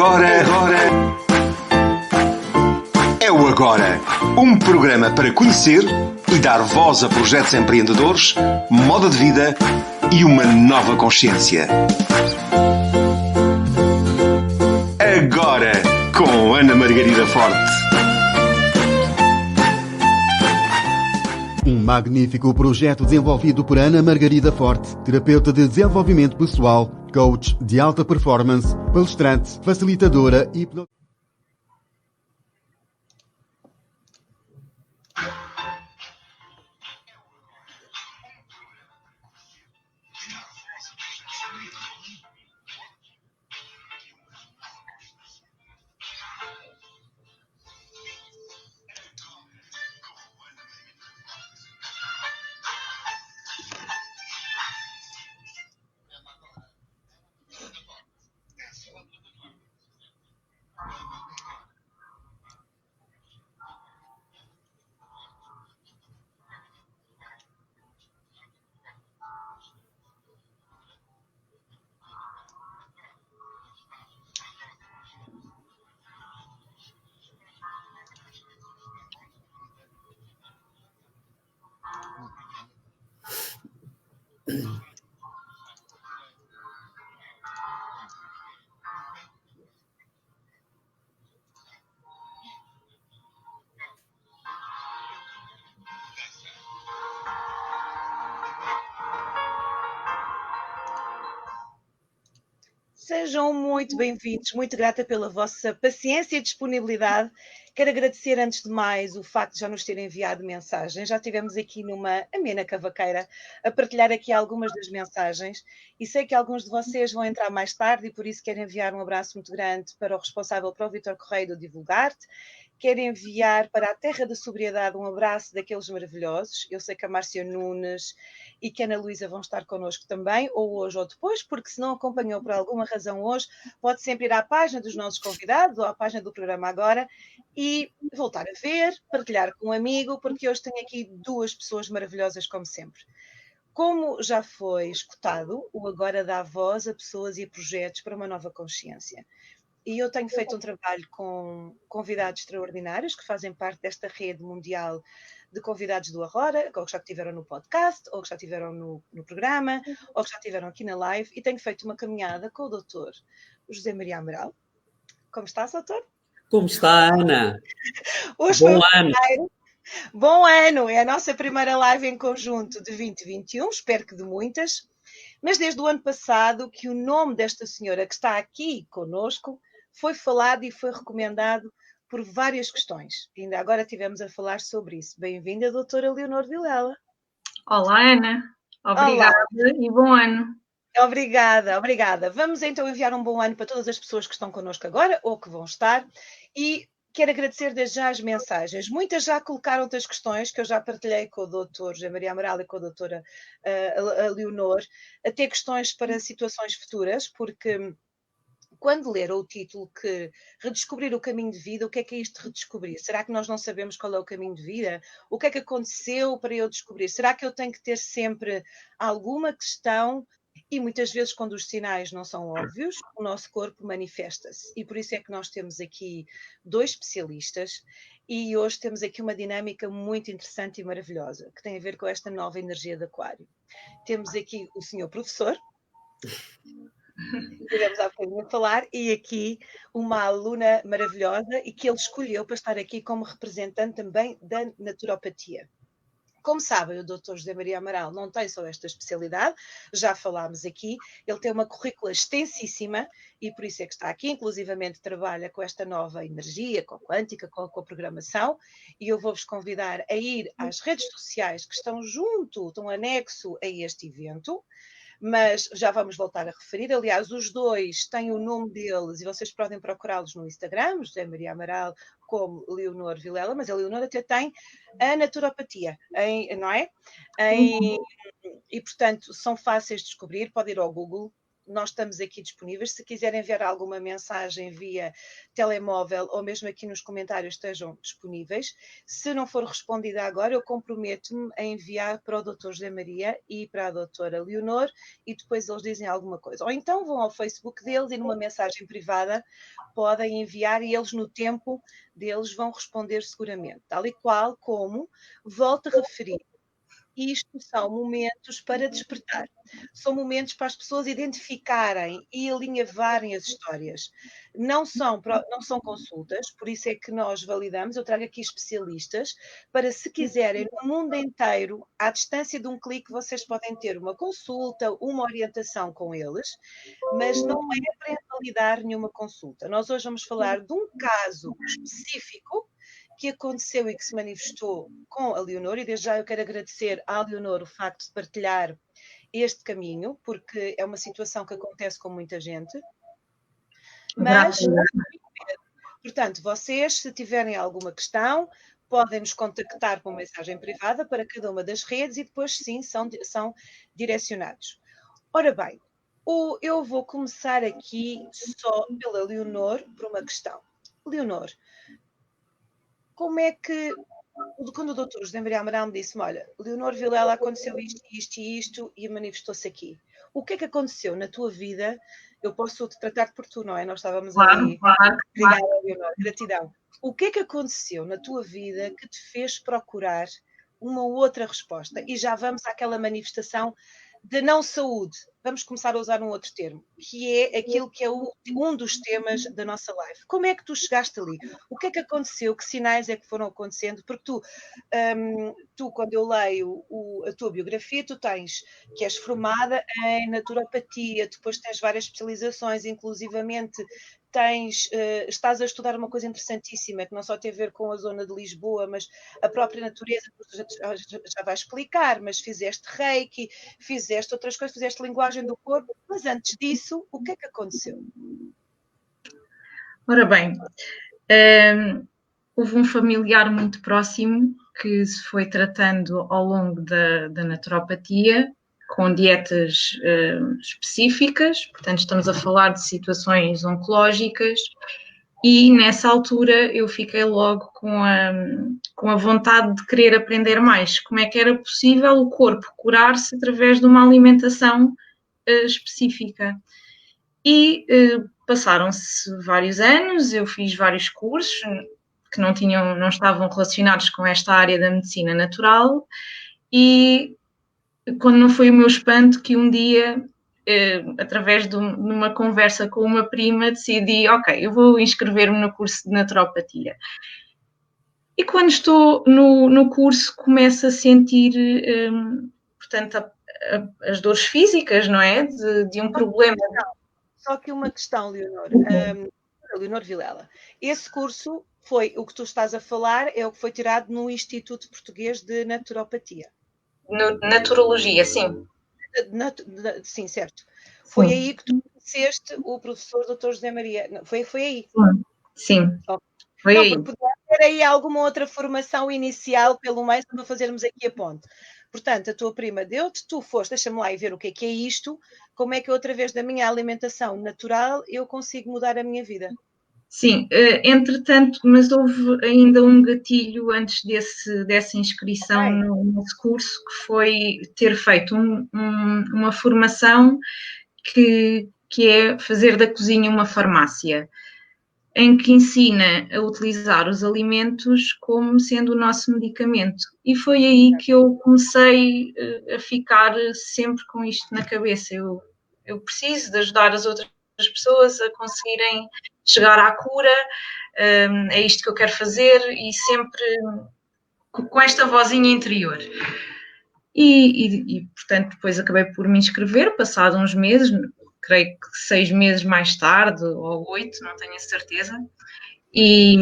Agora é o Agora, um programa para conhecer e dar voz a projetos empreendedores, moda de vida e uma nova consciência. Agora, com Ana Margarida Forte. Um magnífico projeto desenvolvido por Ana Margarida Forte, terapeuta de desenvolvimento pessoal, coach de alta performance, palestrante, facilitadora e Sejam muito bem-vindos, muito grata pela vossa paciência e disponibilidade. Quero agradecer, antes de mais, o facto de já nos terem enviado mensagens. Já estivemos aqui numa amena cavaqueira a partilhar aqui algumas das mensagens e sei que alguns de vocês vão entrar mais tarde e por isso quero enviar um abraço muito grande para o responsável, para o Vítor Correia do Divulgar-te. Quero enviar para a Terra da Sobriedade um abraço daqueles maravilhosos. Eu sei que a Márcia Nunes e que a Ana Luísa vão estar connosco também, ou hoje ou depois, porque se não acompanhou por alguma razão hoje, pode sempre ir à página dos nossos convidados ou à página do programa agora e voltar a ver, partilhar com um amigo, porque hoje tenho aqui duas pessoas maravilhosas, como sempre. Como já foi escutado, o Agora dá voz a pessoas e a projetos para uma nova consciência. E eu tenho feito um trabalho com convidados extraordinários que fazem parte desta rede mundial de convidados do Agora, ou que já estiveram no podcast, ou que já estiveram no programa, ou que já estiveram aqui na live, e tenho feito uma caminhada com o doutor José Maria Amaral. Como estás, doutor? Como está, Ana? Hoje foi o primeiro. Bom ano! É a nossa primeira live em conjunto de 2021, espero que de muitas. Mas desde o ano passado que o nome desta senhora que está aqui conosco foi falado e foi recomendado por várias questões. E ainda agora estivemos a falar sobre isso. Bem-vinda, doutora Leonor Vilela. Olá, Ana. Obrigada. Olá. E bom ano. Obrigada. Vamos então enviar um bom ano para todas as pessoas que estão connosco agora ou que vão estar. E quero agradecer desde já as mensagens. Muitas já colocaram outras questões que eu já partilhei com o doutor José Maria Amaral e com a doutora Leonor, até questões para situações futuras, porque quando leram o título que redescobrir o caminho de vida, o que é isto de redescobrir? Será que nós não sabemos qual é o caminho de vida? O que é que aconteceu para eu descobrir? Será que eu tenho que ter sempre alguma questão? E muitas vezes, quando os sinais não são óbvios, o nosso corpo manifesta-se. E por isso é que nós temos aqui dois especialistas e hoje temos aqui uma dinâmica muito interessante e maravilhosa, que tem a ver com esta nova energia de Aquário. Temos aqui o senhor professor, tivemos há bocadinho a falar, e aqui uma aluna maravilhosa e que ele escolheu para estar aqui como representante também da naturopatia. Como sabem, o Dr. José Maria Amaral não tem só esta especialidade, já falámos aqui, ele tem uma currícula extensíssima e por isso é que está aqui, inclusivamente trabalha com esta nova energia, com a quântica, com a programação, e eu vou-vos convidar a ir às redes sociais que estão anexo a este evento, mas já vamos voltar a referir. Aliás, os dois têm o nome deles e vocês podem procurá-los no Instagram, José Maria Amaral como Leonor Vilela, mas a Leonor até tem a naturopatia, não é? E, portanto, são fáceis de descobrir, pode ir ao Google, nós estamos aqui disponíveis. Se quiserem enviar alguma mensagem via telemóvel ou mesmo aqui nos comentários estejam disponíveis. Se não for respondida agora, eu comprometo-me a enviar para o Dr. José Maria e para a doutora Leonor e depois eles dizem alguma coisa. Ou então vão ao Facebook deles e numa mensagem privada podem enviar e eles no tempo deles vão responder seguramente. Tal e qual como, volto a referir, isto são momentos para despertar. São momentos para as pessoas identificarem e alinhavarem as histórias. Não são consultas, por isso é que nós validamos. Eu trago aqui especialistas para, se quiserem, no mundo inteiro, à distância de um clique, vocês podem ter uma consulta, uma orientação com eles, mas não é para invalidar nenhuma consulta. Nós hoje vamos falar de um caso específico que aconteceu e que se manifestou com a Leonor, e desde já eu quero agradecer à Leonor o facto de partilhar este caminho, porque é uma situação que acontece com muita gente. Mas, portanto, vocês, se tiverem alguma questão, podem nos contactar com mensagem privada para cada uma das redes e depois, sim, são direcionados. Ora bem, eu vou começar aqui só pela Leonor por uma questão. Leonor, como é que, quando o doutor José Maria Amaral me disse-me, olha, Leonor Vilela, aconteceu isto e isto e manifestou-se aqui. O que é que aconteceu na tua vida? Eu posso te tratar por tu, não é? Nós estávamos ali. Claro. Obrigada, Leonor, gratidão. O que é que aconteceu na tua vida que te fez procurar uma outra resposta? E já vamos àquela manifestação de não saúde. Vamos começar a usar um outro termo, que é aquilo que é um dos temas da nossa live. Como é que tu chegaste ali? O que é que aconteceu? Que sinais é que foram acontecendo? Porque tu quando eu leio a tua biografia, tu tens que és formada em naturopatia, depois tens várias especializações, inclusivamente estás a estudar uma coisa interessantíssima, que não só tem a ver com a zona de Lisboa, mas a própria natureza, já vais explicar, mas fizeste reiki, fizeste outras coisas, fizeste linguagem do corpo, mas antes disso, o que é que aconteceu? Ora bem, houve um familiar muito próximo que se foi tratando ao longo da naturopatia, com dietas específicas, portanto estamos a falar de situações oncológicas, e nessa altura eu fiquei logo com a vontade de querer aprender mais. Como é que era possível o corpo curar-se através de uma alimentação específica? E passaram-se vários anos, eu fiz vários cursos que não estavam relacionados com esta área da medicina natural, e quando não foi o meu espanto que um dia, através de uma conversa com uma prima, decidi, ok, eu vou inscrever-me no curso de naturopatia. E quando estou no curso, começo a sentir, portanto, as dores físicas, não é? De um problema. Só que uma questão, Leonor. Leonor Vilela. Esse curso foi, o que tu estás a falar, é o que foi tirado no Instituto Português de Naturopatia. Naturologia, sim. Sim, certo. Foi aí que tu conheceste o professor Dr. José Maria. Foi aí? Sim. Foi não, aí. Porque podia ter aí alguma outra formação inicial pelo meio para fazermos aqui a ponte. Portanto, a tua prima deu-te, tu foste, deixa-me lá e ver o que é isto, como é que eu, através da minha alimentação natural, eu consigo mudar a minha vida. Sim, entretanto, mas houve ainda um gatilho antes dessa inscrição nesse curso, que foi ter feito uma formação que é fazer da cozinha uma farmácia, em que ensina a utilizar os alimentos como sendo o nosso medicamento. E foi aí que eu comecei a ficar sempre com isto na cabeça. Eu preciso de ajudar as outras pessoas a conseguirem chegar à cura, é isto que eu quero fazer, e sempre com esta vozinha interior. E portanto, depois acabei por me inscrever, passado uns meses, creio que 6 meses mais tarde, ou 8, não tenho a certeza, e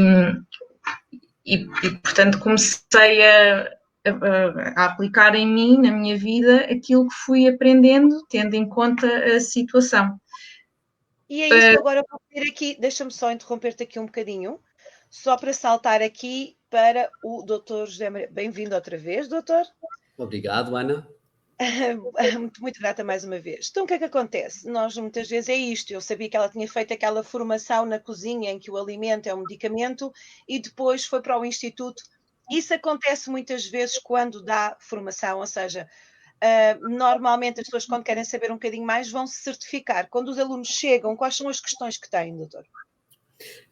portanto comecei a aplicar em mim, na minha vida, aquilo que fui aprendendo, tendo em conta a situação. E é isso que agora eu vou pedir aqui, deixa-me só interromper-te aqui um bocadinho, só para saltar aqui para o Dr. José Maria. Bem-vindo outra vez, doutor. Obrigado, Ana. Muito grata mais uma vez. Então, o que é que acontece? Nós, muitas vezes, é isto. Eu sabia que ela tinha feito aquela formação na cozinha em que o alimento é um medicamento e depois foi para o instituto. Isso acontece muitas vezes quando dá formação, ou seja, normalmente as pessoas, quando querem saber um bocadinho mais, vão se certificar. Quando os alunos chegam, quais são as questões que têm, doutor?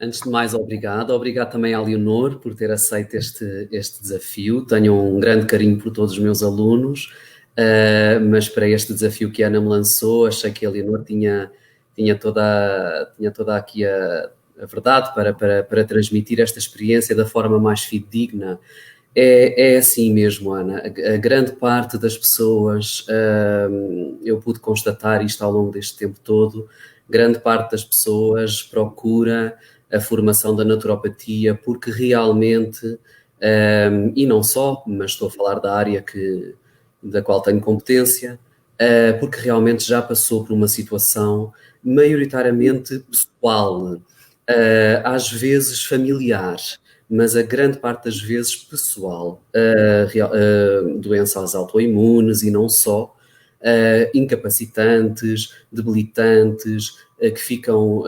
Antes de mais, obrigado. Obrigado também à Leonor por ter aceito este desafio. Tenho um grande carinho por todos os meus alunos, mas para este desafio que a Ana me lançou, achei que a Leonor tinha toda aqui a verdade para transmitir esta experiência da forma mais fidedigna. É assim mesmo, Ana. A grande parte das pessoas, eu pude constatar isto ao longo deste tempo todo, grande parte das pessoas procura a formação da naturopatia porque realmente, e não só, mas estou a falar da área da qual tenho competência, porque realmente já passou por uma situação maioritariamente pessoal, às vezes familiar, mas a grande parte das vezes pessoal, doenças autoimunes e não só, incapacitantes, debilitantes, que ficam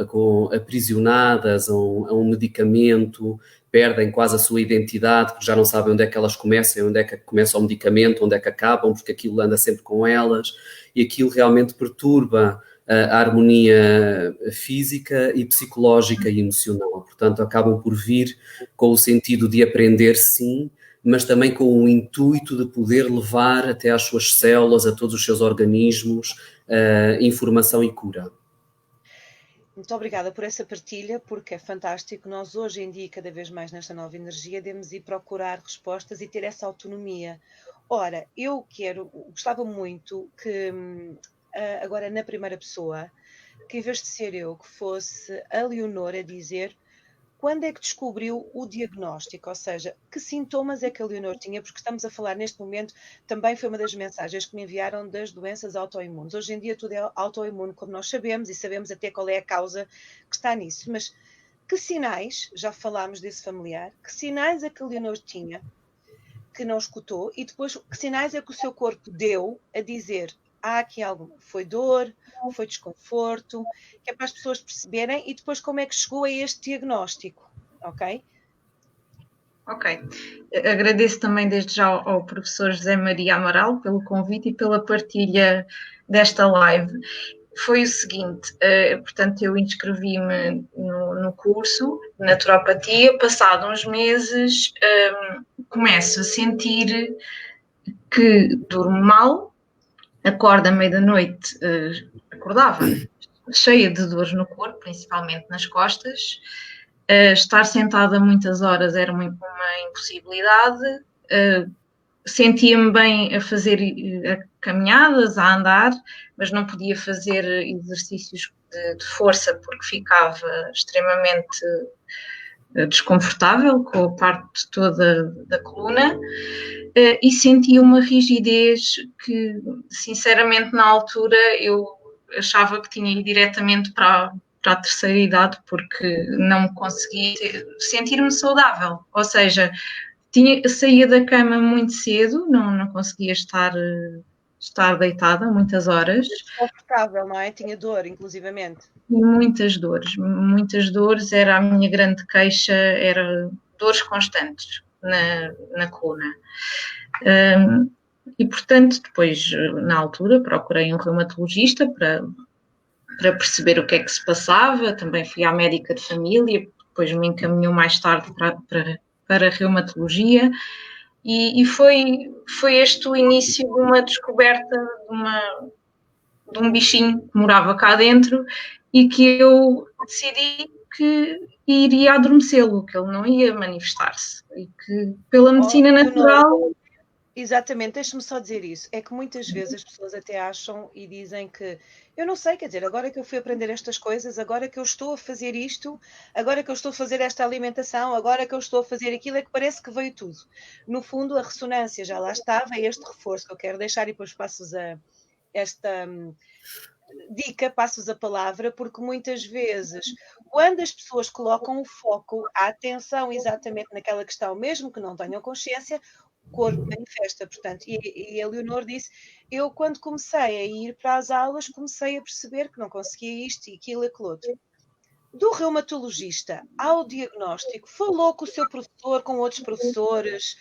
aprisionadas a um medicamento, perdem quase a sua identidade, porque já não sabem onde é que elas começam, onde é que começa o medicamento, onde é que acabam, porque aquilo anda sempre com elas, e aquilo realmente perturba a harmonia física e psicológica e emocional. Portanto, acabam por vir com o sentido de aprender, sim, mas também com o intuito de poder levar até às suas células, a todos os seus organismos, informação e cura. Muito obrigada por essa partilha, porque é fantástico. Nós hoje em dia, cada vez mais nesta nova energia, devemos ir procurar respostas e ter essa autonomia. Ora, gostava muito que, agora na primeira pessoa, que em vez de ser eu, que fosse a Leonor a dizer quando é que descobriu o diagnóstico, ou seja, que sintomas é que a Leonor tinha, porque estamos a falar neste momento, também foi uma das mensagens que me enviaram das doenças autoimunes. Hoje em dia tudo é autoimune, como nós sabemos, e sabemos até qual é a causa que está nisso, mas que sinais, já falámos desse familiar, que sinais é que a Leonor tinha, que não escutou, e depois que sinais é que o seu corpo deu a dizer há aqui algo, foi dor, foi desconforto, que é para as pessoas perceberem, e depois como é que chegou a este diagnóstico, ok? Ok. Agradeço também desde já ao professor José Maria Amaral pelo convite e pela partilha desta live. Foi o seguinte, portanto, eu inscrevi-me no curso de naturopatia, passado uns meses começo a sentir que durmo mal, acordo à meia-da-noite, acordava cheia de dores no corpo, principalmente nas costas. Estar sentada muitas horas era uma impossibilidade. Sentia-me bem a fazer caminhadas, a andar, mas não podia fazer exercícios de força porque ficava extremamente desconfortável com a parte toda da coluna. E sentia uma rigidez que, sinceramente, na altura eu achava que tinha ido diretamente para a terceira idade, porque não conseguia sentir-me saudável. Ou seja, saía da cama muito cedo, não conseguia estar deitada muitas horas. Desconfortável, não é? Tinha dor, inclusivamente. Muitas dores, era a minha grande queixa, era dores constantes na coluna. E, portanto, depois, na altura, procurei um reumatologista para perceber o que é que se passava. Também fui à médica de família, depois me encaminhou mais tarde para a reumatologia. E foi este o início de uma descoberta de um bichinho que morava cá dentro e que eu decidi que iria adormecê-lo, que ele não ia manifestar-se. E que, pela medicina natural... Exatamente, deixa-me só dizer isso. É que muitas vezes as pessoas até acham e dizem que eu não sei, quer dizer, agora que eu fui aprender estas coisas, agora que eu estou a fazer isto, agora que eu estou a fazer esta alimentação, agora que eu estou a fazer aquilo, é que parece que veio tudo. No fundo, a ressonância já lá estava, é este reforço que eu quero deixar e depois passo-vos esta dica, passo-vos a palavra, porque muitas vezes, quando as pessoas colocam o foco, a atenção exatamente naquela questão, mesmo que não tenham consciência, corpo manifesta, portanto, e a Leonor disse, eu quando comecei a ir para as aulas, comecei a perceber que não conseguia isto e aquilo e aquilo outro. Do reumatologista ao diagnóstico, falou com o seu professor, com outros professores,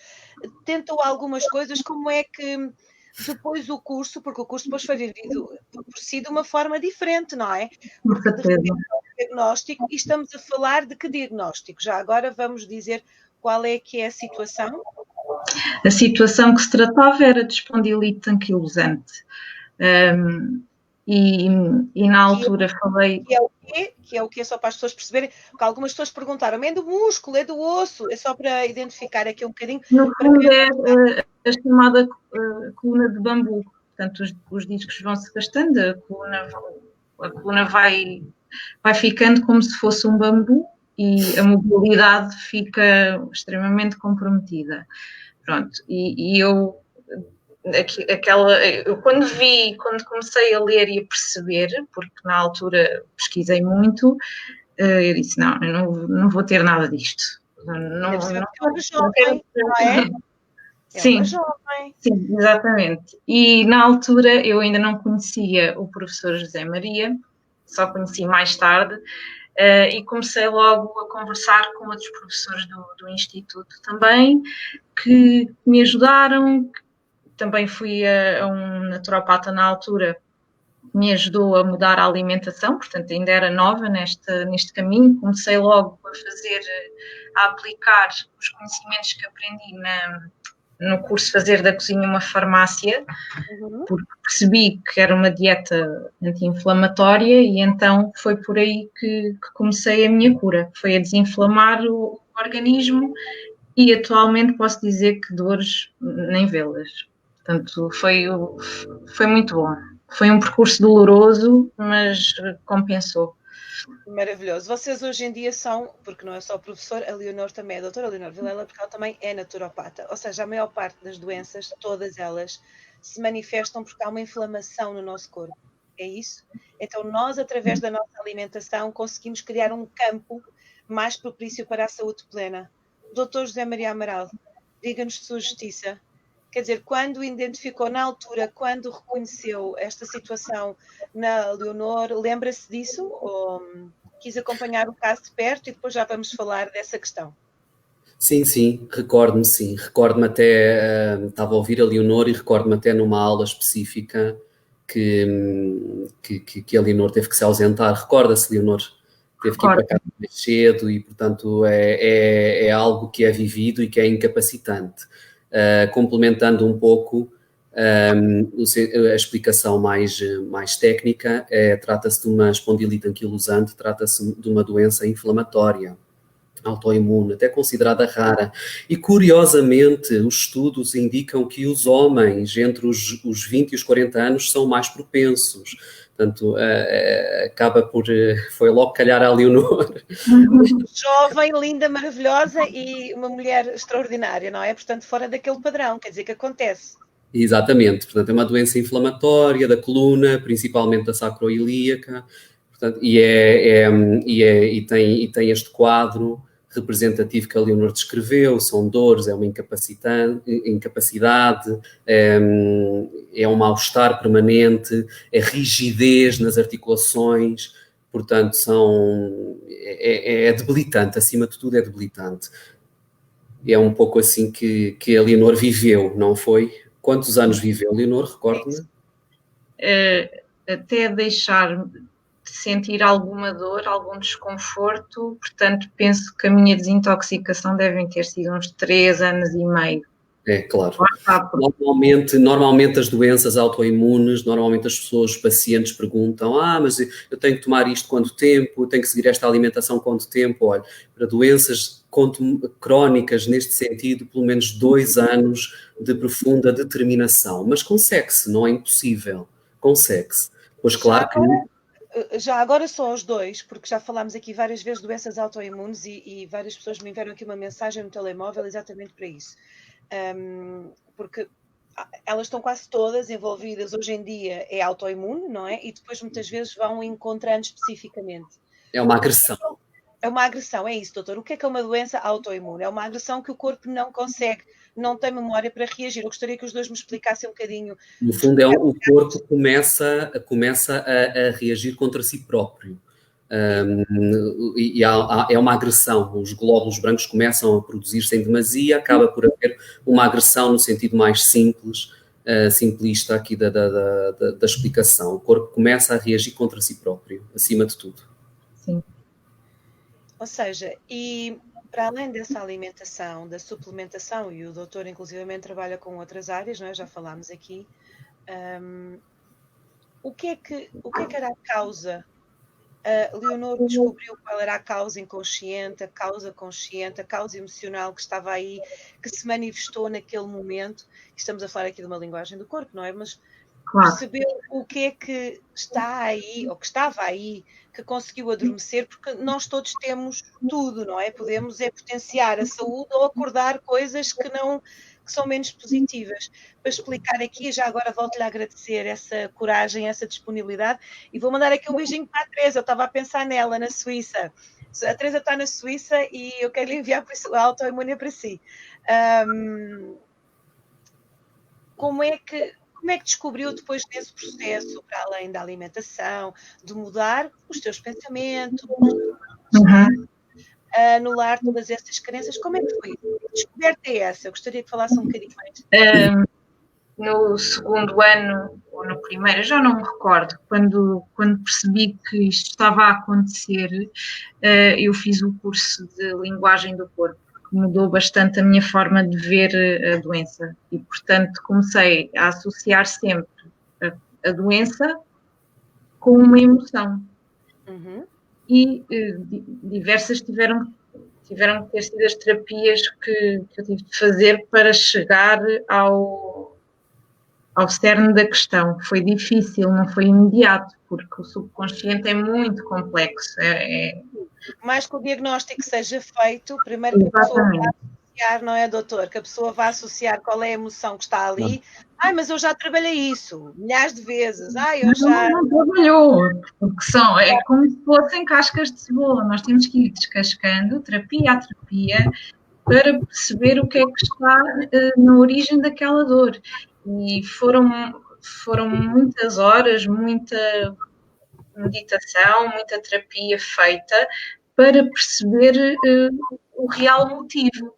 tentou algumas coisas, como é que depois o curso, porque o curso depois foi vivido por si de uma forma diferente, não é? Com Porque de certeza. repente é um diagnóstico, e estamos a falar de que diagnóstico? Já agora vamos dizer qual é que é a situação? A situação que se tratava era de espondilite anquilosante. E na altura falei... Que é o quê? Só para as pessoas perceberem, porque algumas pessoas perguntaram, é do músculo, é do osso, é só para identificar aqui um bocadinho. No fundo é a chamada coluna de bambu, portanto os discos vão se gastando, a coluna vai ficando como se fosse um bambu e a mobilidade fica extremamente comprometida. Pronto, e eu quando comecei a ler e a perceber, porque na altura pesquisei muito, eu disse, não, eu não vou ter nada disto. Não jovem, não é? Sim, uma jovem. Sim, exatamente. E na altura eu ainda não conhecia o professor José Maria, só conheci mais tarde, e comecei logo a conversar com outros professores do Instituto também, que me ajudaram. Também fui a um naturopata na altura, que me ajudou a mudar a alimentação, portanto ainda era nova neste caminho. Comecei logo a aplicar os conhecimentos que aprendi no curso Fazer da Cozinha uma Farmácia, porque percebi que era uma dieta anti-inflamatória e então foi por aí que comecei a minha cura, foi a desinflamar o organismo e atualmente posso dizer que dores nem vê-las. Portanto, foi muito bom. Foi um percurso doloroso, mas compensou. Maravilhoso. Vocês hoje em dia são, porque não é só professor, a Leonor também é a doutora Leonor Vilela, porque ela também é naturopata. Ou seja, a maior parte das doenças, todas elas, se manifestam porque há uma inflamação no nosso corpo. É isso? Então nós, através da nossa alimentação, conseguimos criar um campo mais propício para a saúde plena. Doutor José Maria Amaral, diga-nos de sua justiça. Quer dizer, quando identificou na altura, quando reconheceu esta situação na Leonor, lembra-se disso? Ou quis acompanhar o caso de perto e depois já vamos falar dessa questão? Sim, recordo-me Recordo-me até, estava a ouvir a Leonor e recordo-me até numa aula específica que a Leonor teve que se ausentar. Recorda-se, Leonor? Teve que ir para casa mais cedo e, portanto, é algo que é vivido e que é incapacitante. Complementando um pouco a explicação mais técnica, trata-se de uma espondilite anquilosante, trata-se de uma doença inflamatória, autoimune, até considerada rara. E, curiosamente, os estudos indicam que os homens entre os 20 e os 40 anos são mais propensos. Portanto, acaba por... foi logo calhar a Leonor. Jovem, linda, maravilhosa e uma mulher extraordinária, não é? Portanto, fora daquele padrão, quer dizer que acontece. Exatamente. Portanto, é uma doença inflamatória da coluna, principalmente da sacroiliaca, portanto, e tem este quadro representativo que a Leonor descreveu, são dores, é uma incapacidade, é um mal-estar permanente, é rigidez nas articulações, portanto, é debilitante, acima de tudo é debilitante. É um pouco assim que a Leonor viveu, não foi? Quantos anos viveu, Leonor? Recorda-me? Até deixar de sentir alguma dor, algum desconforto, portanto, penso que a minha desintoxicação devem ter sido uns 3 anos e meio. É, claro. Normalmente as doenças autoimunes, normalmente as pessoas, os pacientes perguntam, mas eu tenho que tomar isto quanto tempo, eu tenho que seguir esta alimentação quanto tempo? Olha, para doenças crónicas neste sentido, pelo menos 2 anos de profunda determinação, mas consegue-se, não é impossível, consegue-se. Pois claro que... Já agora só os dois, porque já falámos aqui várias vezes de doenças autoimunes e várias pessoas me enviaram aqui uma mensagem no telemóvel exatamente para isso. Porque elas estão quase todas envolvidas hoje em dia, é autoimune, não é? E depois muitas vezes vão encontrando especificamente. É uma agressão. É uma agressão, é isso, doutor. O que é uma doença autoimune? É uma agressão que o corpo não consegue, não tem memória para reagir. Eu gostaria que os dois me explicassem um bocadinho. No fundo, o corpo começa a reagir contra si próprio. É uma agressão. Os glóbulos brancos começam a produzir-se em demasia, acaba por haver uma agressão no sentido mais simples, simplista aqui da explicação. O corpo começa a reagir contra si próprio, acima de tudo. Sim. Ou seja, e para além dessa alimentação, da suplementação, e o doutor inclusivamente trabalha com outras áreas, não é? Já falámos aqui, o que é que era a causa? Leonor descobriu qual era a causa inconsciente, a causa consciente, a causa emocional que estava aí, que se manifestou naquele momento. Estamos a falar aqui de uma linguagem do corpo, não é? Mas percebeu o que é que está aí, ou que estava aí, que conseguiu adormecer, porque nós todos temos tudo, não é? Podemos potenciar a saúde ou acordar coisas que são menos positivas. Para explicar aqui, já agora volto-lhe a agradecer essa coragem, essa disponibilidade, e vou mandar aqui um beijinho para a Teresa. Eu estava a pensar nela, na Suíça. A Teresa está na Suíça e eu quero lhe enviar a autoimune para si. Como é que descobriu depois desse processo, para além da alimentação, de mudar os teus pensamentos, anular todas essas crenças? Como é que foi? Que descoberta é essa? Eu gostaria que falasse um bocadinho mais. No segundo ano, ou no primeiro, já não me recordo, quando percebi que isto estava a acontecer, eu fiz o curso de linguagem do corpo, que mudou bastante a minha forma de ver a doença. E, portanto, comecei a associar sempre a doença com uma emoção. E diversas tiveram que ter sido as terapias que eu tive de fazer para chegar ao cerne da questão. Foi difícil, não foi imediato, porque o subconsciente é muito complexo. Mais que o diagnóstico seja feito, primeiro que a pessoa vá associar, não é, doutor? Que a pessoa vá associar qual é a emoção que está ali. Mas eu já trabalhei isso milhares de vezes. Não trabalhou, porque é como se fossem cascas de cebola. Nós temos que ir descascando, terapia a terapia, para perceber o que é que está na origem daquela dor. E foram muitas horas, muita meditação, muita terapia feita para perceber o real motivo.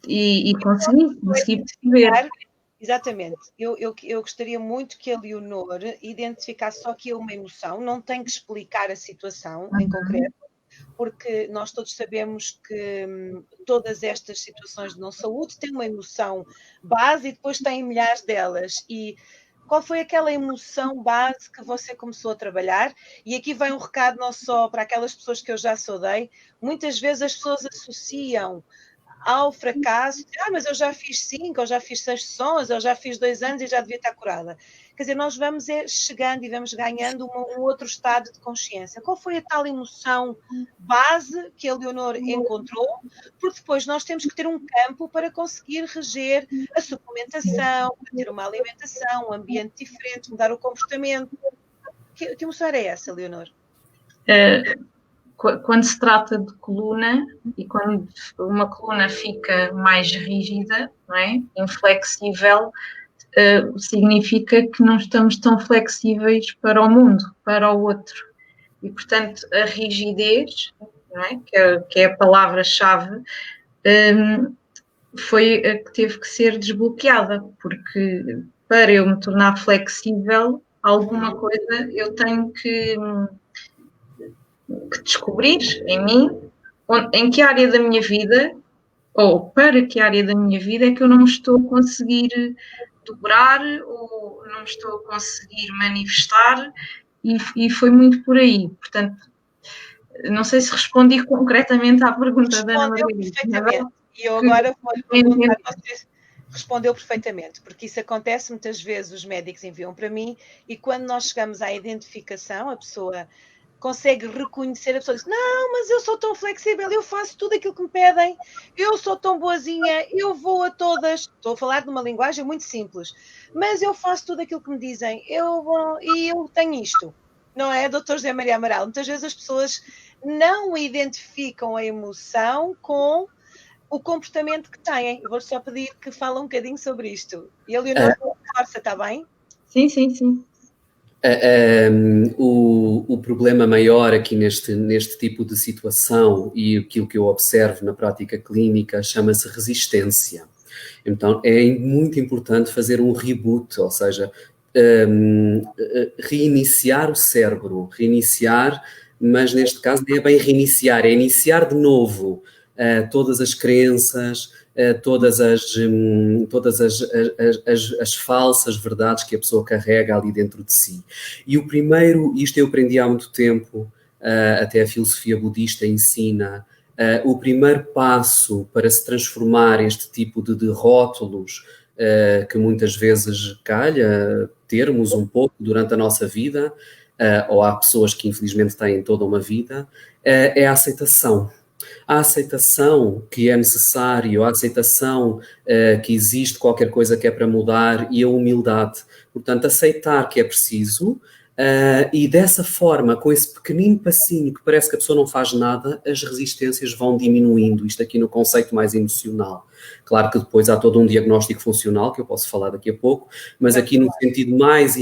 E consegui perceber. Exatamente. Eu gostaria muito que a Leonor identificasse só que é uma emoção, não tem que explicar a situação em concreto, porque nós todos sabemos que todas estas situações de não saúde têm uma emoção base e depois têm milhares delas. E qual foi aquela emoção base que você começou a trabalhar? E aqui vem um recado não só para aquelas pessoas que eu já saudei. Muitas vezes as pessoas associam ao fracasso, mas eu já fiz 5, eu já fiz 6 sessões, eu já fiz 2 anos e já devia estar curada. Quer dizer, nós vamos chegando e vamos ganhando um outro estado de consciência. Qual foi a tal emoção base que a Leonor encontrou? Porque depois nós temos que ter um campo para conseguir reger a suplementação, para ter uma alimentação, um ambiente diferente, mudar o comportamento. Que emoção era essa, Leonor? Quando se trata de coluna e quando uma coluna fica mais rígida, não é? Inflexível, significa que não estamos tão flexíveis para o mundo, para o outro. E, portanto, a rigidez, não é? Que é a palavra-chave, foi a que teve que ser desbloqueada, porque para eu me tornar flexível, alguma coisa eu tenho que descobrir em mim em que área da minha vida, ou para que área da minha vida é que eu não me estou a conseguir dobrar ou não me estou a conseguir manifestar, e foi muito por aí. Portanto, não sei se respondi concretamente à pergunta da Ana Margarida. Perfeitamente. E eu agora vou-lhe perguntar a vocês. Respondeu perfeitamente, porque isso acontece muitas vezes, os médicos enviam para mim, e quando nós chegamos à identificação, a pessoa consegue reconhecer, a pessoa diz, não, mas eu sou tão flexível, eu faço tudo aquilo que me pedem, eu sou tão boazinha, eu vou a todas, estou a falar de uma linguagem muito simples, mas eu faço tudo aquilo que me dizem, e eu tenho isto, não é, doutor José Maria Amaral? Muitas vezes as pessoas não identificam a emoção com o comportamento que têm. Eu vou só pedir que fale um bocadinho sobre isto. E a Leonor, força, está bem? Sim, sim, sim. O problema maior aqui neste tipo de situação e aquilo que eu observo na prática clínica chama-se resistência. Então é muito importante fazer um reboot, ou seja, reiniciar o cérebro, mas neste caso não é bem reiniciar, é iniciar de novo todas as crenças, todas as falsas verdades que a pessoa carrega ali dentro de si. E o primeiro, isto eu aprendi há muito tempo, até a filosofia budista ensina, o primeiro passo para se transformar este tipo de rótulos que muitas vezes calha termos um pouco durante a nossa vida, ou há pessoas que infelizmente têm toda uma vida, é a aceitação. A aceitação que é necessário, a aceitação que existe qualquer coisa que é para mudar e a humildade. Portanto, aceitar que é preciso e dessa forma, com esse pequenino passinho que parece que a pessoa não faz nada, as resistências vão diminuindo. Isto aqui no conceito mais emocional. Claro que depois há todo um diagnóstico funcional, que eu posso falar daqui a pouco, mas aqui no sentido mais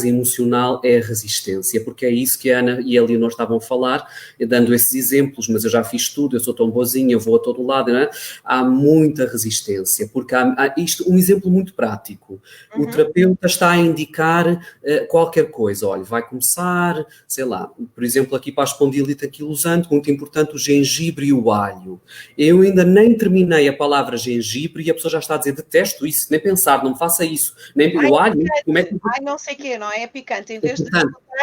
emocional é a resistência, porque é isso que a Ana e a Leonor estavam a falar, dando esses exemplos, mas eu já fiz tudo, eu sou tão boazinha, eu vou a todo lado, não é? Há muita resistência, porque há isto, um exemplo muito prático. O terapeuta está a indicar qualquer coisa, olha, vai começar, sei lá, por exemplo, aqui para a espondilite anquilosante, muito importante o gengibre e o alho. Eu ainda nem terminei a palavra gengibre e a pessoa já está a dizer, detesto isso, nem pensar, não me faça isso, nem o alho, como é que... Ai, não sei o quê, não é? É picante, em vez de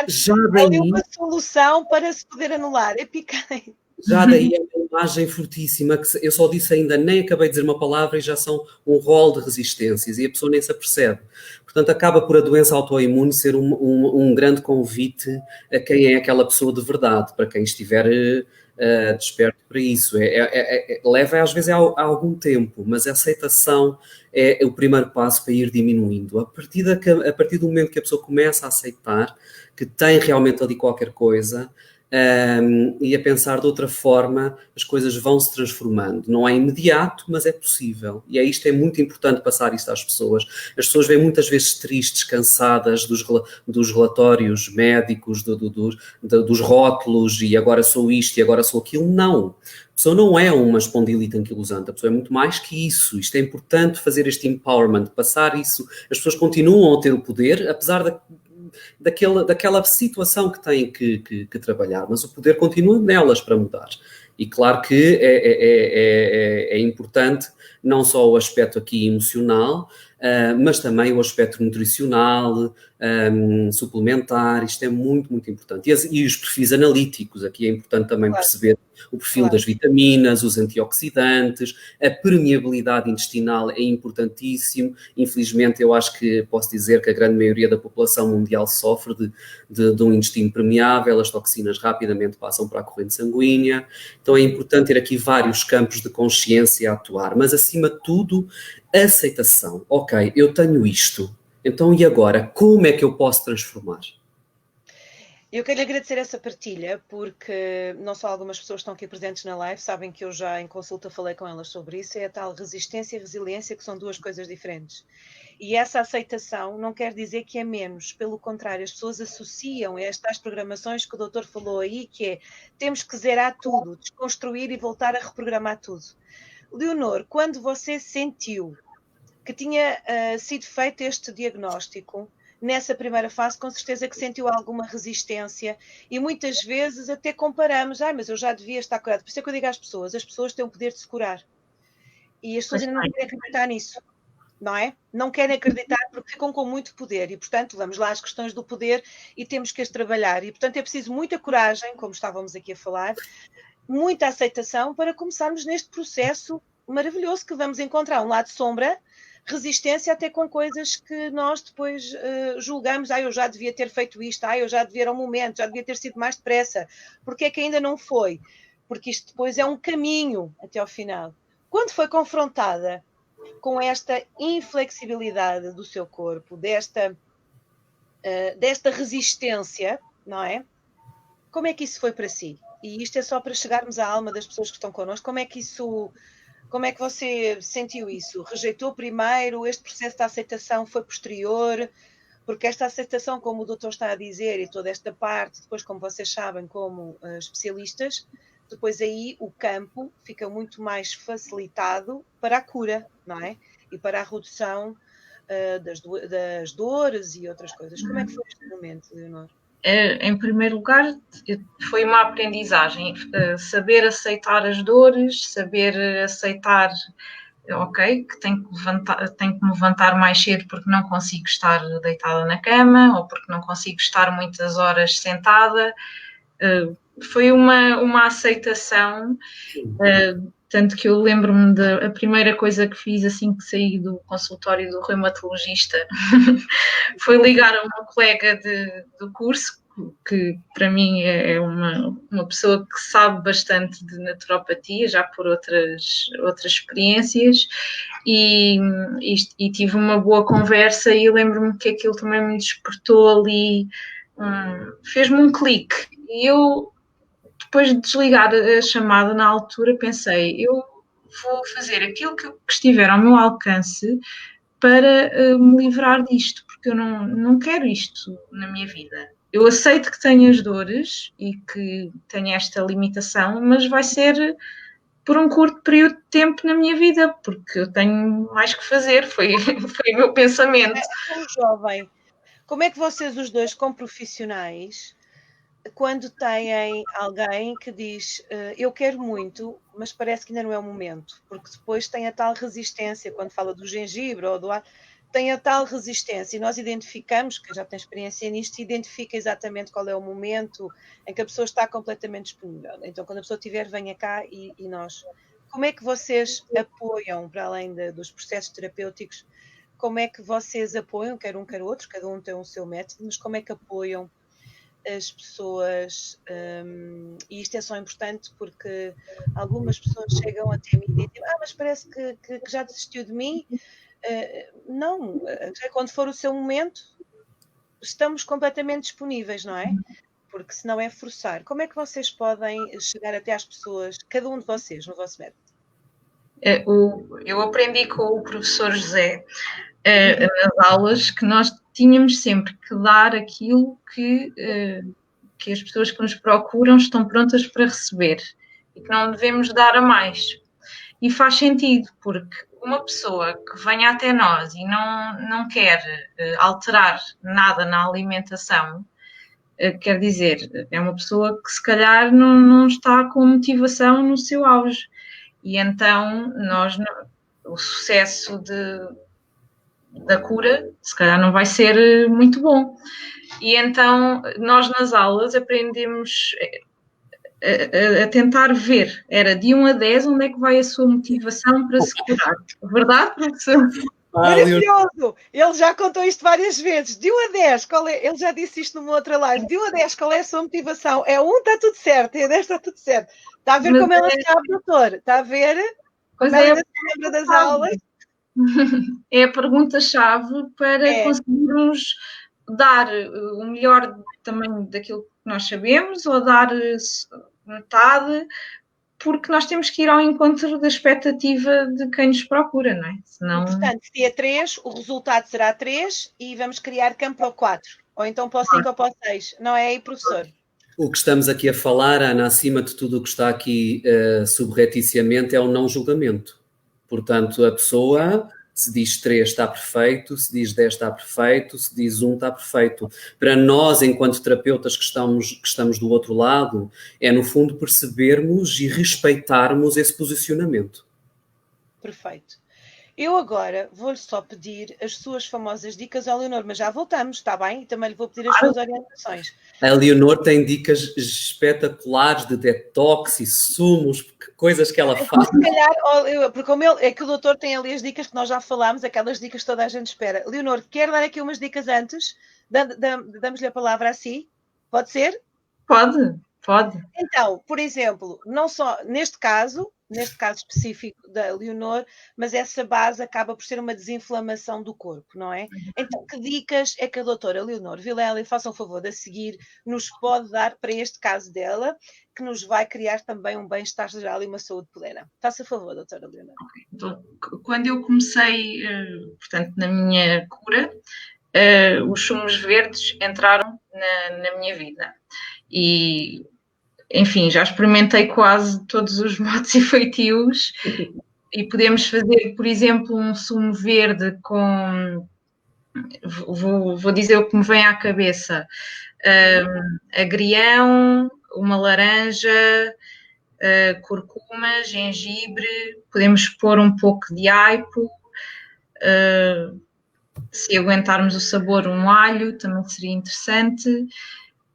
já daí uma solução para se poder anular, é picante. Já daí é uma imagem fortíssima, que eu só disse ainda, nem acabei de dizer uma palavra e já são um rol de resistências e a pessoa nem se apercebe. Portanto, acaba por a doença autoimune ser um grande convite a quem é aquela pessoa de verdade, para quem estiver desperto para isso. Leva às vezes a algum tempo, mas a aceitação é o primeiro passo para ir diminuindo. A partir do momento que a pessoa começa a aceitar que tem realmente ali qualquer coisa, e a pensar de outra forma, as coisas vão se transformando. Não é imediato, mas é possível. E isto é muito importante passar isto às pessoas. As pessoas vêm muitas vezes tristes, cansadas dos relatórios médicos, dos rótulos, e agora sou isto e agora sou aquilo. Não. A pessoa não é uma espondilite anquilosante, a pessoa é muito mais que isso. Isto é importante fazer este empowerment, passar isso. As pessoas continuam a ter o poder, apesar daquela situação que têm que trabalhar, mas o poder continua nelas para mudar. E claro que é importante não só o aspecto aqui emocional, mas também o aspecto nutricional, suplementar, isto é muito, muito importante. E os perfis analíticos, aqui é importante também perceber o perfil das vitaminas, os antioxidantes, a permeabilidade intestinal é importantíssimo. Infelizmente, eu acho que posso dizer que a grande maioria da população mundial sofre de um intestino permeável, as toxinas rapidamente passam para a corrente sanguínea. Então é importante ter aqui vários campos de consciência a atuar, mas acima de tudo, aceitação. Ok, eu tenho isto, então e agora? Como é que eu posso transformar? Eu quero agradecer essa partilha, porque não só algumas pessoas que estão aqui presentes na live sabem que eu já em consulta falei com elas sobre isso, é a tal resistência e resiliência, que são duas coisas diferentes. E essa aceitação não quer dizer que é menos, pelo contrário, as pessoas associam estas programações que o doutor falou aí, que é, temos que zerar tudo, desconstruir e voltar a reprogramar tudo. Leonor, quando você sentiu que tinha sido feito este diagnóstico, nessa primeira fase, com certeza que sentiu alguma resistência e muitas vezes até comparamos, mas eu já devia estar curada. Por isso é que eu digo às pessoas têm o poder de se curar. E as pessoas ainda não querem acreditar nisso, não é? Não querem acreditar porque ficam com muito poder e, portanto, vamos lá às questões do poder e temos que as trabalhar. E, portanto, é preciso muita coragem, como estávamos aqui a falar, muita aceitação para começarmos neste processo maravilhoso que vamos encontrar um lado sombra, resistência até com coisas que nós depois julgamos, eu já devia ter feito isto, eu já devia ir ao momento, já devia ter sido mais depressa, porque é que ainda não foi? Porque isto depois é um caminho até ao final. Quando foi confrontada com esta inflexibilidade do seu corpo, desta resistência, não é? Como é que isso foi para si? e isto é só para chegarmos à alma das pessoas que estão connosco, como é que você sentiu isso? Rejeitou primeiro? Este processo de aceitação foi posterior? Porque esta aceitação, como o doutor está a dizer, e toda esta parte, depois, como vocês sabem, como especialistas, depois aí o campo fica muito mais facilitado para a cura, não é? E para a redução das dores e outras coisas. Como é que foi este momento, Leonor? Em primeiro lugar, foi uma aprendizagem, saber aceitar as dores, saber aceitar, ok, que tenho que me levantar mais cedo porque não consigo estar deitada na cama ou porque não consigo estar muitas horas sentada. Foi uma aceitação, tanto que eu lembro-me da primeira coisa que fiz assim que saí do consultório do reumatologista foi ligar a uma colega do curso, que para mim é uma pessoa que sabe bastante de naturopatia, já por outras experiências, e tive uma boa conversa e eu lembro-me que aquilo também me despertou ali, fez-me um clique, e eu, depois de desligar a chamada na altura, pensei, eu vou fazer aquilo que estiver ao meu alcance para me livrar disto, porque eu não quero isto na minha vida. Eu aceito que tenho as dores e que tenho esta limitação, mas vai ser por um curto período de tempo na minha vida, porque eu tenho mais que fazer, foi o meu pensamento. Como jovem, como é que vocês os dois, como profissionais, quando têm alguém que diz eu quero muito, mas parece que ainda não é o momento, porque depois tem a tal resistência, quando fala do gengibre ou do ar, tem a tal resistência, e nós identificamos, que já tem experiência nisto, identifica exatamente qual é o momento em que a pessoa está completamente disponível. Então, quando a pessoa tiver, venha cá e nós... Como é que vocês apoiam, para além dos processos terapêuticos, como é que vocês apoiam, quer um, quer outro, cada um tem o seu método, mas como é que apoiam as pessoas, e isto é só importante porque algumas pessoas chegam até mim e dizem, mas parece que já desistiu de mim. Não, quando for o seu momento, estamos completamente disponíveis, não é? Porque senão é forçar. Como é que vocês podem chegar até às pessoas, cada um de vocês, no vosso método? Eu aprendi com o professor José nas aulas que nós tínhamos sempre que dar aquilo que as pessoas que nos procuram estão prontas para receber e que não devemos dar a mais. E faz sentido, porque uma pessoa que venha até nós e não quer alterar nada na alimentação, quer dizer, é uma pessoa que se calhar não está com motivação no seu auge. E então o sucesso da cura, se calhar não vai ser muito bom. E então nós nas aulas aprendemos a tentar ver, era de 1 a 10, onde é que vai a sua motivação para se curar. Verdade, professor? Maravilhoso! Ele já contou isto várias vezes. De 1 a 10, qual é? Ele já disse isto numa outra live. De 1 a 10, qual é a sua motivação? É 1, está tudo certo. É 10, está tudo certo. Está a ver mas como ela sabe, doutor? Está a ver? Pois como ela se lembra das aulas? É a pergunta-chave para conseguirmos dar o melhor tamanho daquilo que nós sabemos ou dar metade, porque nós temos que ir ao encontro da expectativa de quem nos procura, não é? Senão... E, portanto, se é 3, o resultado será 3 e vamos criar campo para o 4. Ou então para o 5 ou para o 6. Não é aí, professor? O que estamos aqui a falar, Ana, acima de tudo o que está aqui subrepticiamente, é o não julgamento. Portanto, a pessoa, se diz 3 está perfeito, se diz 10 está perfeito, se diz 1 está perfeito. Para nós, enquanto terapeutas que estamos do outro lado, é no fundo percebermos e respeitarmos esse posicionamento. Perfeito. Eu agora vou-lhe só pedir as suas famosas dicas ao Leonor, mas já voltamos, está bem? E também lhe vou pedir as suas orientações. A Leonor tem dicas espetaculares de detox e sumos, coisas que ela faz. Se calhar, porque como é que o doutor tem ali as dicas que nós já falámos, aquelas dicas que toda a gente espera. Leonor, quer dar aqui umas dicas antes? Damos-lhe a palavra assim? Pode ser? Pode. Então, por exemplo, não só neste caso, neste caso específico da Leonor, mas essa base acaba por ser uma desinflamação do corpo, não é? Então, que dicas é que a doutora Leonor Vilela, e façam o favor de a seguir, nos pode dar para este caso dela, que nos vai criar também um bem-estar geral e uma saúde plena? Faça favor, doutora Leonor. Então, quando eu comecei, portanto, na minha cura, os sumos verdes entraram na minha vida. E, enfim, já experimentei quase todos os modos e feitios e podemos fazer, por exemplo, um sumo verde com, vou dizer o que me vem à cabeça, agrião, uma laranja, curcuma, gengibre, podemos pôr um pouco de aipo, se aguentarmos o sabor, um alho também seria interessante.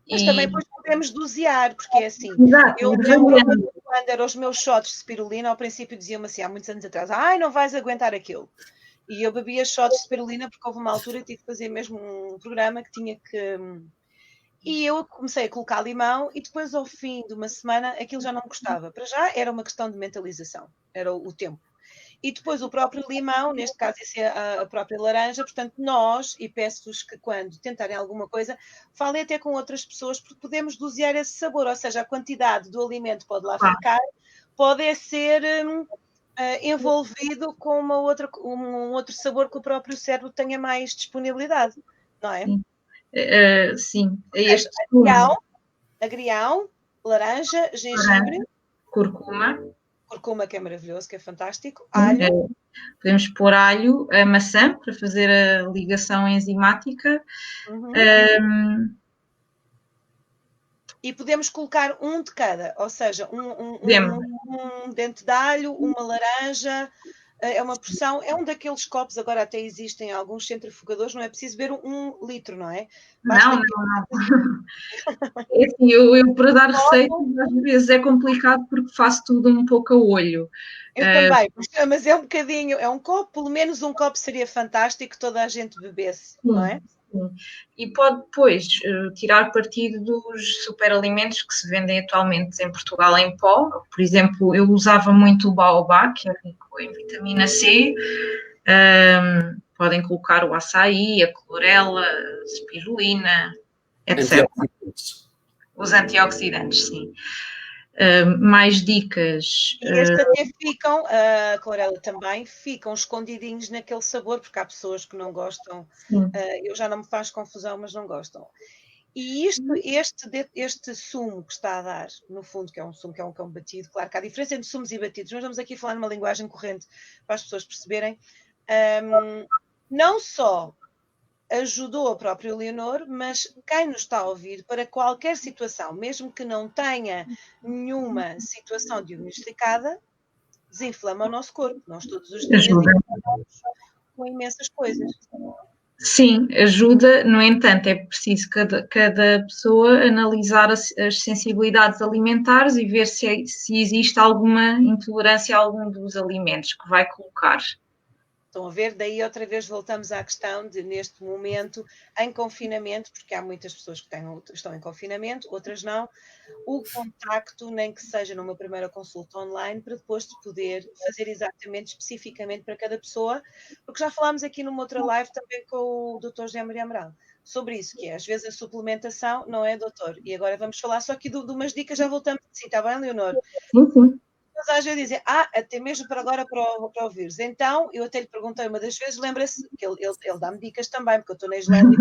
Mas também depois podemos dosear, porque é assim, Exato, eu quando eram os meus shots de spirulina, ao princípio diziam-me assim, há muitos anos atrás, não vais aguentar aquilo. E eu bebia shots de spirulina porque houve uma altura que tive que fazer mesmo um programa que tinha que... E eu comecei a colocar limão e depois ao fim de uma semana aquilo já não me gostava. Para já era uma questão de mentalização, era o tempo. E depois o próprio limão, neste caso isso é a própria laranja, portanto nós, e peço-vos que quando tentarem alguma coisa, falem até com outras pessoas, porque podemos dosear esse sabor, ou seja, a quantidade do alimento pode lá ficar, pode ser envolvido com um outro sabor que o próprio cérebro tenha mais disponibilidade, não é? Sim. Agrião, laranja, gengibre, curcuma, que é maravilhoso, que é fantástico, alho. Podemos pôr alho, a maçã, para fazer a ligação enzimática. E podemos colocar um de cada, ou seja, um dente de alho, uma laranja, é uma porção, é um daqueles copos, agora até existem alguns centrifugadores, não é preciso beber 1 litro, não é? Não. É assim, eu para dar receitas às vezes é complicado porque faço tudo um pouco a olho. Eu também, mas é um bocadinho, é um copo, pelo menos um copo seria fantástico que toda a gente bebesse, não é? Sim. E pode depois tirar partido dos superalimentos que se vendem atualmente em Portugal em pó. Por exemplo, eu usava muito o baobá, que é rico em vitamina C. Podem colocar o açaí, a clorela, a spirulina, etc. Os antioxidantes, sim. Mais dicas. E estes até ficam, a clorela também, ficam escondidinhos naquele sabor, porque há pessoas que não gostam. Eu já não me faz confusão, mas não gostam. E este sumo que está a dar, no fundo, que é um sumo, que é um batido, claro que há diferença entre sumos e batidos, mas vamos aqui falar numa linguagem corrente para as pessoas perceberem. Não só ajudou a própria Leonor, mas quem nos está a ouvir, para qualquer situação, mesmo que não tenha nenhuma situação diagnosticada, desinflama o nosso corpo. Nós todos os dias inflamamos com imensas coisas. Sim, ajuda, no entanto, é preciso cada pessoa analisar as sensibilidades alimentares e ver se existe alguma intolerância a algum dos alimentos que vai colocar. Estão a ver? Daí outra vez voltamos à questão de, neste momento, em confinamento, porque há muitas pessoas que estão em confinamento, outras não, o contacto, nem que seja numa primeira consulta online, para depois de poder fazer exatamente, especificamente para cada pessoa, porque já falámos aqui numa outra live também com o Dr. José Maria Amaral, sobre isso, que é, às vezes, a suplementação, não é, doutor? E agora vamos falar só aqui de umas dicas, já voltamos. Sim, está bem, Leonor? Sim. Mas às vezes dizem, até mesmo para agora para o vírus. Então, eu até lhe perguntei uma das vezes, lembra-se que ele dá-me dicas também, porque eu estou na Islândia,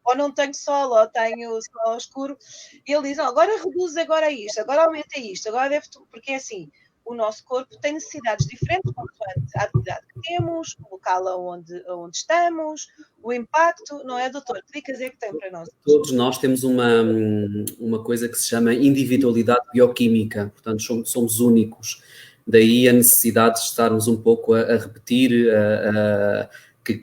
ou não tenho sol, ou tenho sol escuro, e ele diz, agora reduz agora isto, agora aumenta isto, agora deve... Porque é assim, o nosso corpo tem necessidades diferentes consoante a atividade que temos, o local onde estamos, o impacto, não é, doutor? Que dicas é que tem para nós? Todos nós temos uma coisa que se chama individualidade bioquímica, portanto somos únicos. Daí a necessidade de estarmos um pouco a repetir que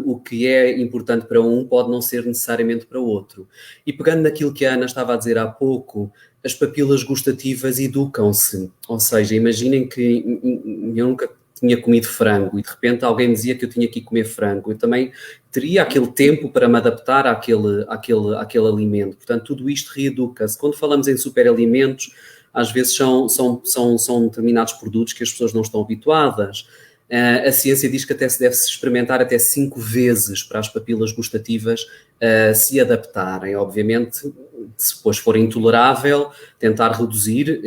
o que é importante para um pode não ser necessariamente para o outro. E pegando naquilo que a Ana estava a dizer há pouco, as papilas gustativas educam-se. Ou seja, imaginem que eu nunca tinha comido frango e de repente alguém me dizia que eu tinha que ir comer frango. Eu também teria aquele tempo para me adaptar àquele alimento. Portanto, tudo isto reeduca-se. Quando falamos em superalimentos, às vezes são determinados produtos que as pessoas não estão habituadas. A ciência diz que até se deve experimentar até 5 vezes para as papilas gustativas se adaptarem. Obviamente, se depois for intolerável, tentar reduzir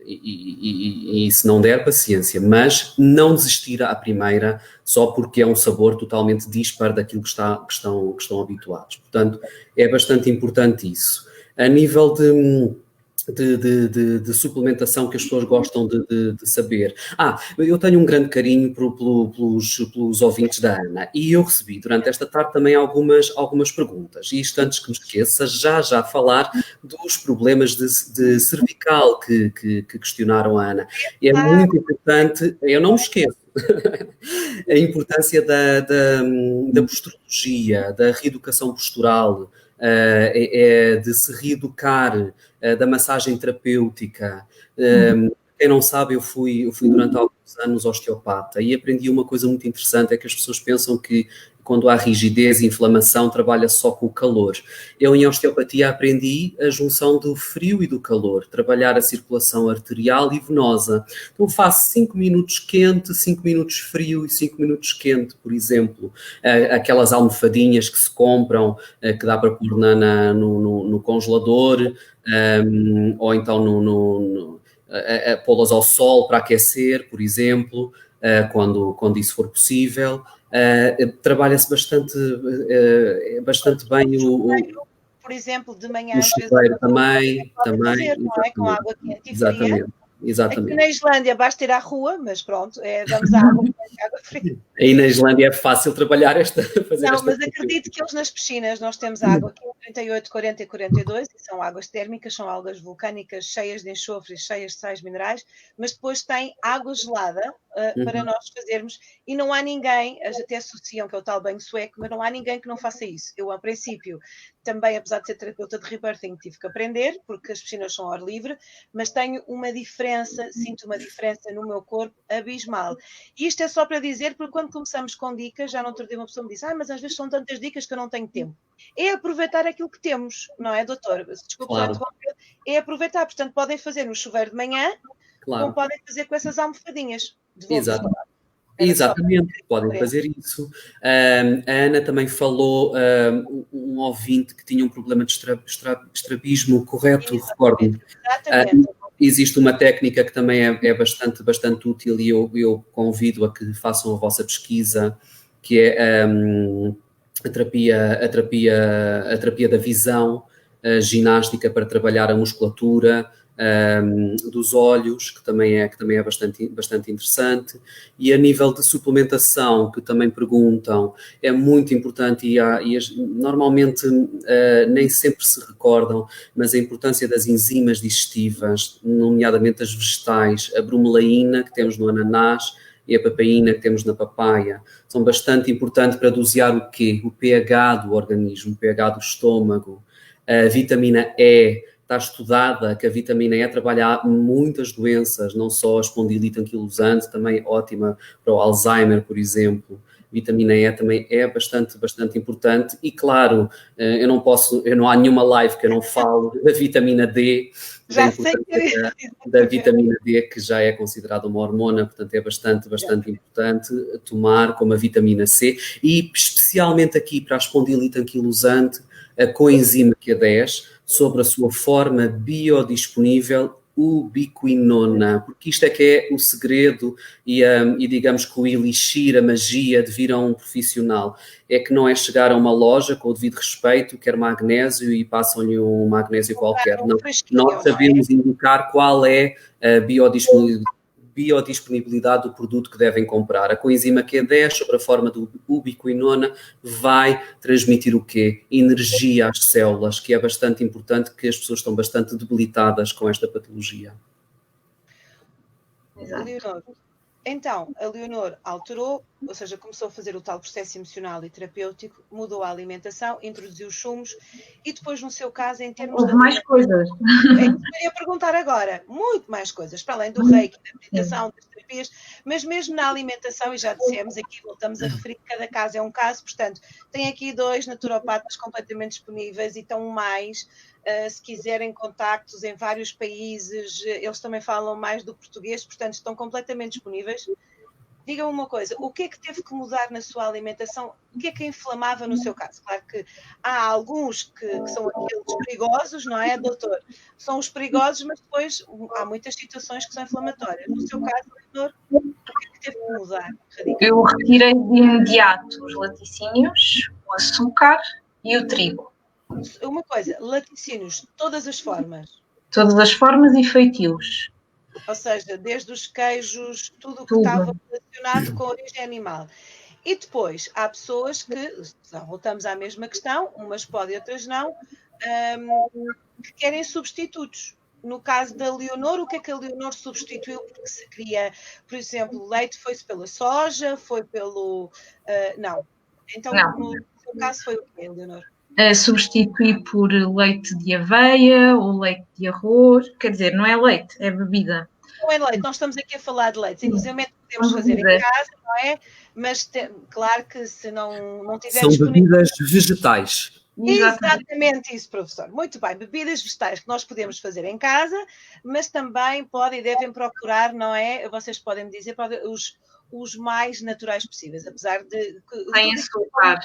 e se não der, paciência. Mas não desistir à primeira só porque é um sabor totalmente dispar daquilo que estão habituados. Portanto, é bastante importante isso. A nível de suplementação que as pessoas gostam de saber. Eu tenho um grande carinho pelos ouvintes da Ana e eu recebi durante esta tarde também algumas perguntas. E isto, antes que me esqueça, já falar dos problemas de cervical que questionaram a Ana. É muito importante, eu não me esqueço, a importância da posturologia, da reeducação postural, de se reeducar, da massagem terapêutica. Quem não sabe, eu fui durante alguns anos osteopata e aprendi uma coisa muito interessante, é que as pessoas pensam que quando há rigidez e inflamação trabalha só com o calor. Eu em osteopatia aprendi a junção do frio e do calor, trabalhar a circulação arterial e venosa. Então faço 5 minutos quente, 5 minutos frio e 5 minutos quente, por exemplo. Aquelas almofadinhas que se compram, que dá para pôr no congelador, ou então pô-las ao sol para aquecer, por exemplo, quando isso for possível. Trabalha-se bastante bem por exemplo, de manhã, o chuveiro também, fazer, não é? Com água quente e fria. Exatamente. Aqui na Islândia basta ir à rua, mas pronto, vamos à água quente, água fria. Aí na Islândia é fácil trabalhar mas acredito que eles nas piscinas, nós temos a água aqui 38, 40 e 42, e são águas térmicas, são algas vulcânicas cheias de enxofre, cheias de sais minerais, mas depois tem água gelada para nós fazermos, e não há ninguém, até associam que é o tal banho sueco, mas não há ninguém que não faça isso. Eu, a princípio, também, apesar de ser terapeuta de rebirthing, tive que aprender, porque as piscinas são ao ar livre, mas tenho sinto uma diferença no meu corpo abismal. E isto é só para dizer, porque quando começamos com dicas, já não outro dia uma pessoa me disse, mas às vezes são tantas dicas que eu não tenho tempo. É aproveitar aquilo que temos, não é, doutor? Desculpa, claro. É aproveitar, portanto, podem fazer no chuveiro de manhã, como podem fazer com essas almofadinhas. Exato. Exatamente, podem fazer isso. A Ana também falou, um ouvinte que tinha um problema de estrabismo, correto? Recordo-me. Exatamente. Existe uma técnica que também é bastante útil e eu convido a que façam a vossa pesquisa, que é a terapia da visão, a ginástica para trabalhar a musculatura dos olhos, que também é bastante interessante. E a nível de suplementação, que também perguntam, é muito importante normalmente nem sempre se recordam, mas a importância das enzimas digestivas, nomeadamente as vegetais, a bromelaína que temos no ananás e a papaína que temos na papaya, são bastante importantes para dosear o quê? O pH do organismo, o pH do estômago. A vitamina E, está estudada que a vitamina E trabalha muitas doenças, não só a espondilite anquilosante, também ótima para o Alzheimer, por exemplo. Vitamina E também é bastante importante e, claro, não há nenhuma live que eu não falo da vitamina D, da vitamina D, que já é considerada uma hormona, portanto é bastante importante tomar, como a vitamina C, e especialmente aqui para a espondilite anquilosante, a coenzima Q10, sobre a sua forma biodisponível ubiquinona, porque isto é que é o segredo e digamos que o elixir, a magia de vir a um profissional, é que não é chegar a uma loja com o devido respeito, quer magnésio e passam-lhe um magnésio qualquer. Não, nós sabemos indicar qual é a biodisponibilidade do produto que devem comprar. A coenzima Q10, sobre a forma do ubiquinona, vai transmitir o quê? Energia às células, que é bastante importante, que as pessoas estão bastante debilitadas com esta patologia. Exato. Então, a Leonor alterou, ou seja, começou a fazer o tal processo emocional e terapêutico, mudou a alimentação, introduziu os sumos e depois, no seu caso, em termos de... mais coisas. Eu queria perguntar agora, muito mais coisas, para além do reiki, da meditação, das terapias, mas mesmo na alimentação, e já dissemos aqui, voltamos a referir que cada caso é um caso, portanto, tem aqui 2 naturopatas completamente disponíveis e estão mais se quiserem contactos em vários países, eles também falam mais do português, portanto estão completamente disponíveis. Diga-me uma coisa, o que é que teve que mudar na sua alimentação? O que é que inflamava no seu caso? Claro que há alguns que são aqueles perigosos, não é, doutor? São os perigosos, mas depois há muitas situações que são inflamatórias. No seu caso, doutor, o que é que teve que mudar? Eu retirei de imediato os laticínios, o açúcar e o trigo. Uma coisa, laticínios, todas as formas. Todas as formas e feitios. Ou seja, desde os queijos, tudo o que estava relacionado com a origem animal. E depois, há pessoas que, voltamos à mesma questão, umas podem, outras não, que querem substitutos. No caso da Leonor, o que é que a Leonor substituiu? Porque se queria, por exemplo, leite foi-se pela soja, foi pelo... não. Então, não. No seu caso, foi o quê, Leonor? Substituir por leite de aveia ou leite de arroz. Quer dizer, não é leite, é bebida. Não é leite, nós estamos aqui a falar de leite. Inclusive podemos fazer em casa, não é? Mas claro que se não tiver São bebidas vegetais. Exatamente isso, professor. Muito bem, bebidas vegetais que nós podemos fazer em casa, mas também podem e devem procurar, não é? Vocês podem me dizer os mais naturais possíveis, apesar de... Sem açúcar.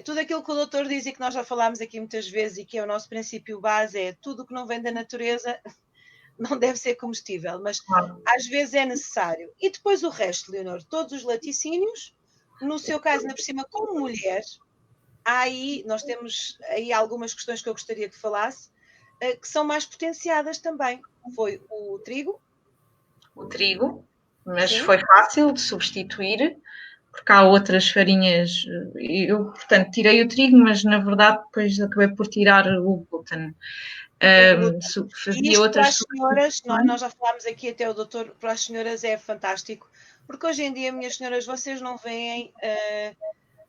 Tudo aquilo que o doutor diz e que nós já falámos aqui muitas vezes e que é o nosso princípio base é tudo que não vem da natureza não deve ser comestível, mas às vezes é necessário. E depois o resto, Leonor, todos os laticínios, no seu caso, ainda por cima, como mulher, nós temos aí algumas questões que eu gostaria que falasse, que são mais potenciadas também. Foi o trigo. O trigo, mas sim, foi fácil de substituir, porque há outras farinhas. Eu, portanto, tirei o trigo, mas na verdade depois acabei por tirar o glúten. Fazia outras para as senhoras, nós já falámos aqui até o doutor, para as senhoras é fantástico, porque hoje em dia, minhas senhoras, vocês não veem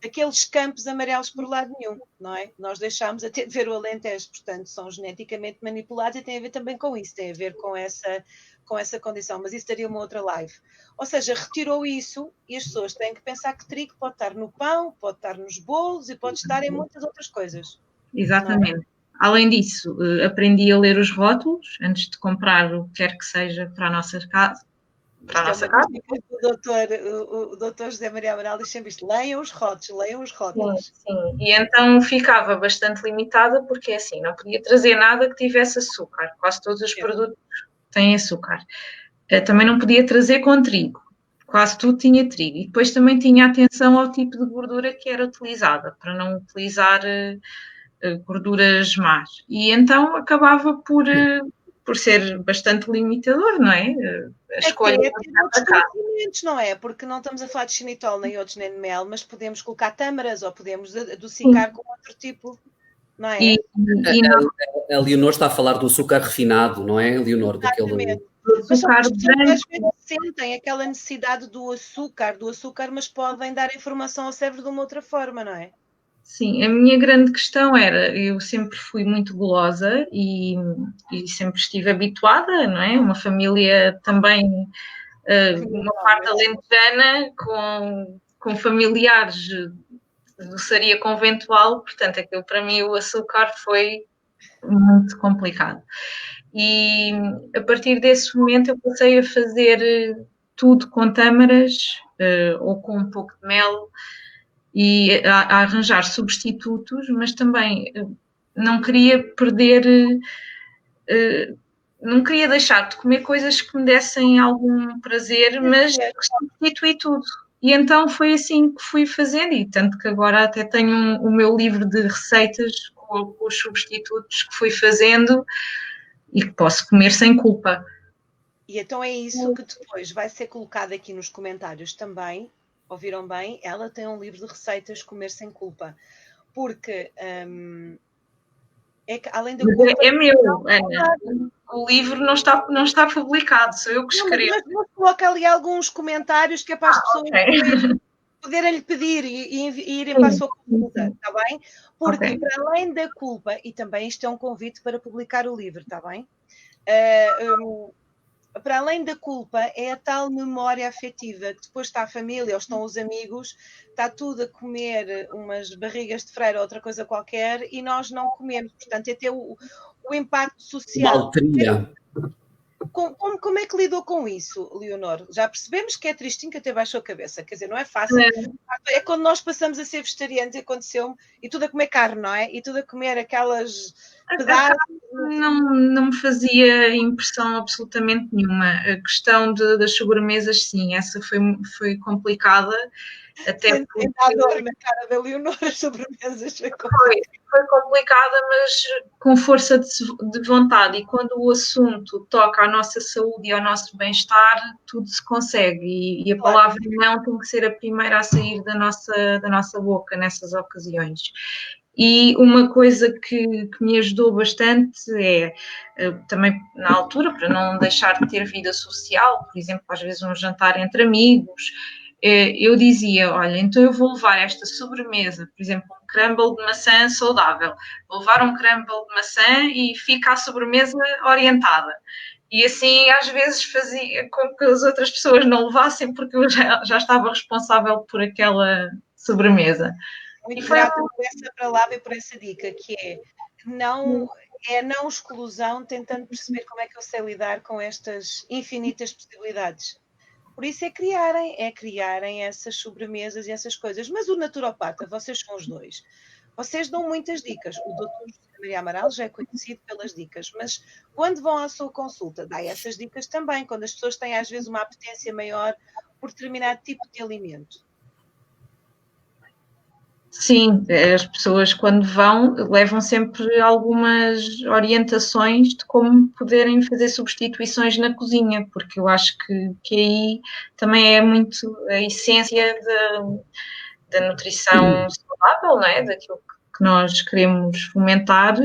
aqueles campos amarelos por lado nenhum, não é? Nós deixámos até de ver o Alentejo, portanto, são geneticamente manipulados e tem a ver também com isso, tem a ver com essa condição, mas isso daria uma outra live. Ou seja, retirou isso e as pessoas têm que pensar que trigo pode estar no pão, pode estar nos bolos e pode estar em muitas outras coisas. Exatamente. Além disso, aprendi a ler os rótulos antes de comprar o que quer que seja para a nossa casa. Para a nossa casa. O doutor José Maria Amaral diz sempre isto, leiam os rótulos. Sim. E então ficava bastante limitada porque assim, não podia trazer nada que tivesse açúcar. Quase todos os produtos têm açúcar. Também não podia trazer com trigo. Quase tudo tinha trigo. E depois também tinha atenção ao tipo de gordura que era utilizada, para não utilizar gorduras más. E então acabava por ser bastante limitador, não é? A escolha de outros conhecimentos, não é? Porque não estamos a falar de xilitol, nem outros, nem de mel, mas podemos colocar tâmaras ou podemos adocicar com outro tipo, não é? A Leonor está a falar do açúcar refinado, não é, Leonor? Exatamente. Mas são as pessoas que às vezes sentem aquela necessidade do açúcar, mas podem dar informação ao cérebro de uma outra forma, não é? Sim, a minha grande questão era, eu sempre fui muito gulosa e sempre estive habituada, não é? Uma família também, uma parte alentejana, com familiares de doçaria conventual, portanto, aquilo para mim, o açúcar foi muito complicado. E a partir desse momento eu passei a fazer tudo com tâmaras ou com um pouco de mel, e a arranjar substitutos, mas também não queria perder, não queria deixar de comer coisas que me dessem algum prazer, mas substituí tudo. E então foi assim que fui fazendo, e tanto que agora até tenho o meu livro de receitas com os substitutos que fui fazendo e que posso comer sem culpa. E então é isso que depois vai ser colocado aqui nos comentários também. Ouviram bem? Ela tem um livro de receitas Comer Sem Culpa. Porque é que além da culpa... É meu, Ana. O livro não está publicado, sou eu que escrevo. Mas coloca ali alguns comentários que é para as pessoas poderem lhe pedir e irem para a sua consulta, está bem? Porque para além da culpa, e também isto é um convite para publicar o livro, está bem? para além da culpa, é a tal memória afetiva, que depois está a família ou estão os amigos, está tudo a comer umas barrigas de freira ou outra coisa qualquer e nós não comemos. Portanto, é ter o impacto social. Maltria. Como é que lidou com isso, Leonor? Já percebemos que é tristinho, que até baixou a cabeça, quer dizer, não é fácil. É quando nós passamos a ser vegetarianos, aconteceu-me, e tudo a comer carne, não é? E tudo a comer aquelas pedaços. Não me fazia impressão absolutamente nenhuma. A questão das sobremesas, sim, essa foi complicada. Até porque... a dor na cara da Leonor, as sobremesas foi complicada, mas com força de vontade, e quando o assunto toca à nossa saúde e ao nosso bem-estar, tudo se consegue, e a palavra não tem que ser a primeira a sair da nossa boca nessas ocasiões. E uma coisa que me ajudou bastante é, também na altura, para não deixar de ter vida social, por exemplo, às vezes um jantar entre amigos, eu dizia, olha, então eu vou levar esta sobremesa, por exemplo, um crumble de maçã saudável, vou levar um crumble de maçã e fica a sobremesa orientada. E assim, às vezes, fazia com que as outras pessoas não levassem, porque eu já estava responsável por aquela sobremesa. Muito grata por essa palavra e por essa dica, que é não exclusão, tentando perceber como é que eu sei lidar com estas infinitas possibilidades. Por isso é criarem essas sobremesas e essas coisas. Mas o naturopata, vocês são os dois. Vocês dão muitas dicas. O doutor José Maria Amaral já é conhecido pelas dicas, mas quando vão à sua consulta, dá essas dicas também, quando as pessoas têm às vezes uma apetência maior por determinado tipo de alimento. Sim, as pessoas quando vão levam sempre algumas orientações de como poderem fazer substituições na cozinha, porque eu acho que aí também é muito a essência da nutrição saudável, não é? Daquilo que nós queremos fomentar.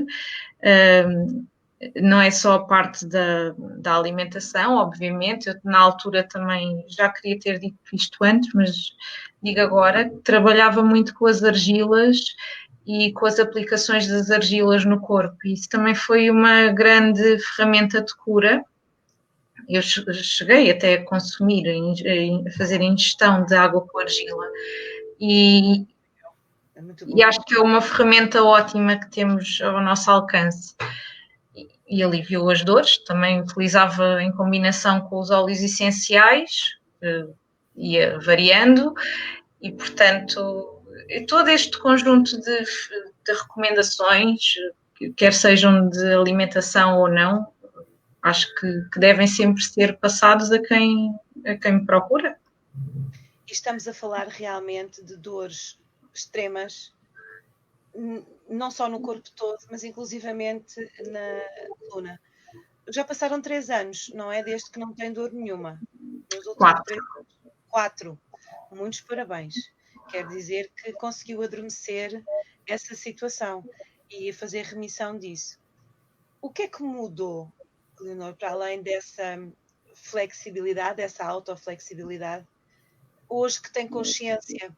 Não é só a parte da alimentação, obviamente, eu na altura também já queria ter dito isto antes, mas digo agora, trabalhava muito com as argilas e com as aplicações das argilas no corpo, e isso também foi uma grande ferramenta de cura. Eu cheguei até a consumir, a fazer ingestão de água com argila, e acho que é uma ferramenta ótima que temos ao nosso alcance. E aliviou as dores, também utilizava em combinação com os óleos essenciais, ia variando, e portanto todo este conjunto de recomendações, quer sejam de alimentação ou não, acho que devem sempre ser passados a quem me procura. E estamos a falar realmente de dores extremas, não só no corpo todo, mas inclusivamente na coluna. Já passaram 3 anos, não é? Desde que não tem dor nenhuma. 4. Muitos parabéns. Quer dizer que conseguiu adormecer essa situação e fazer remissão disso. O que é que mudou, Leonor, para além dessa flexibilidade, dessa autoflexibilidade? Hoje que tem consciência,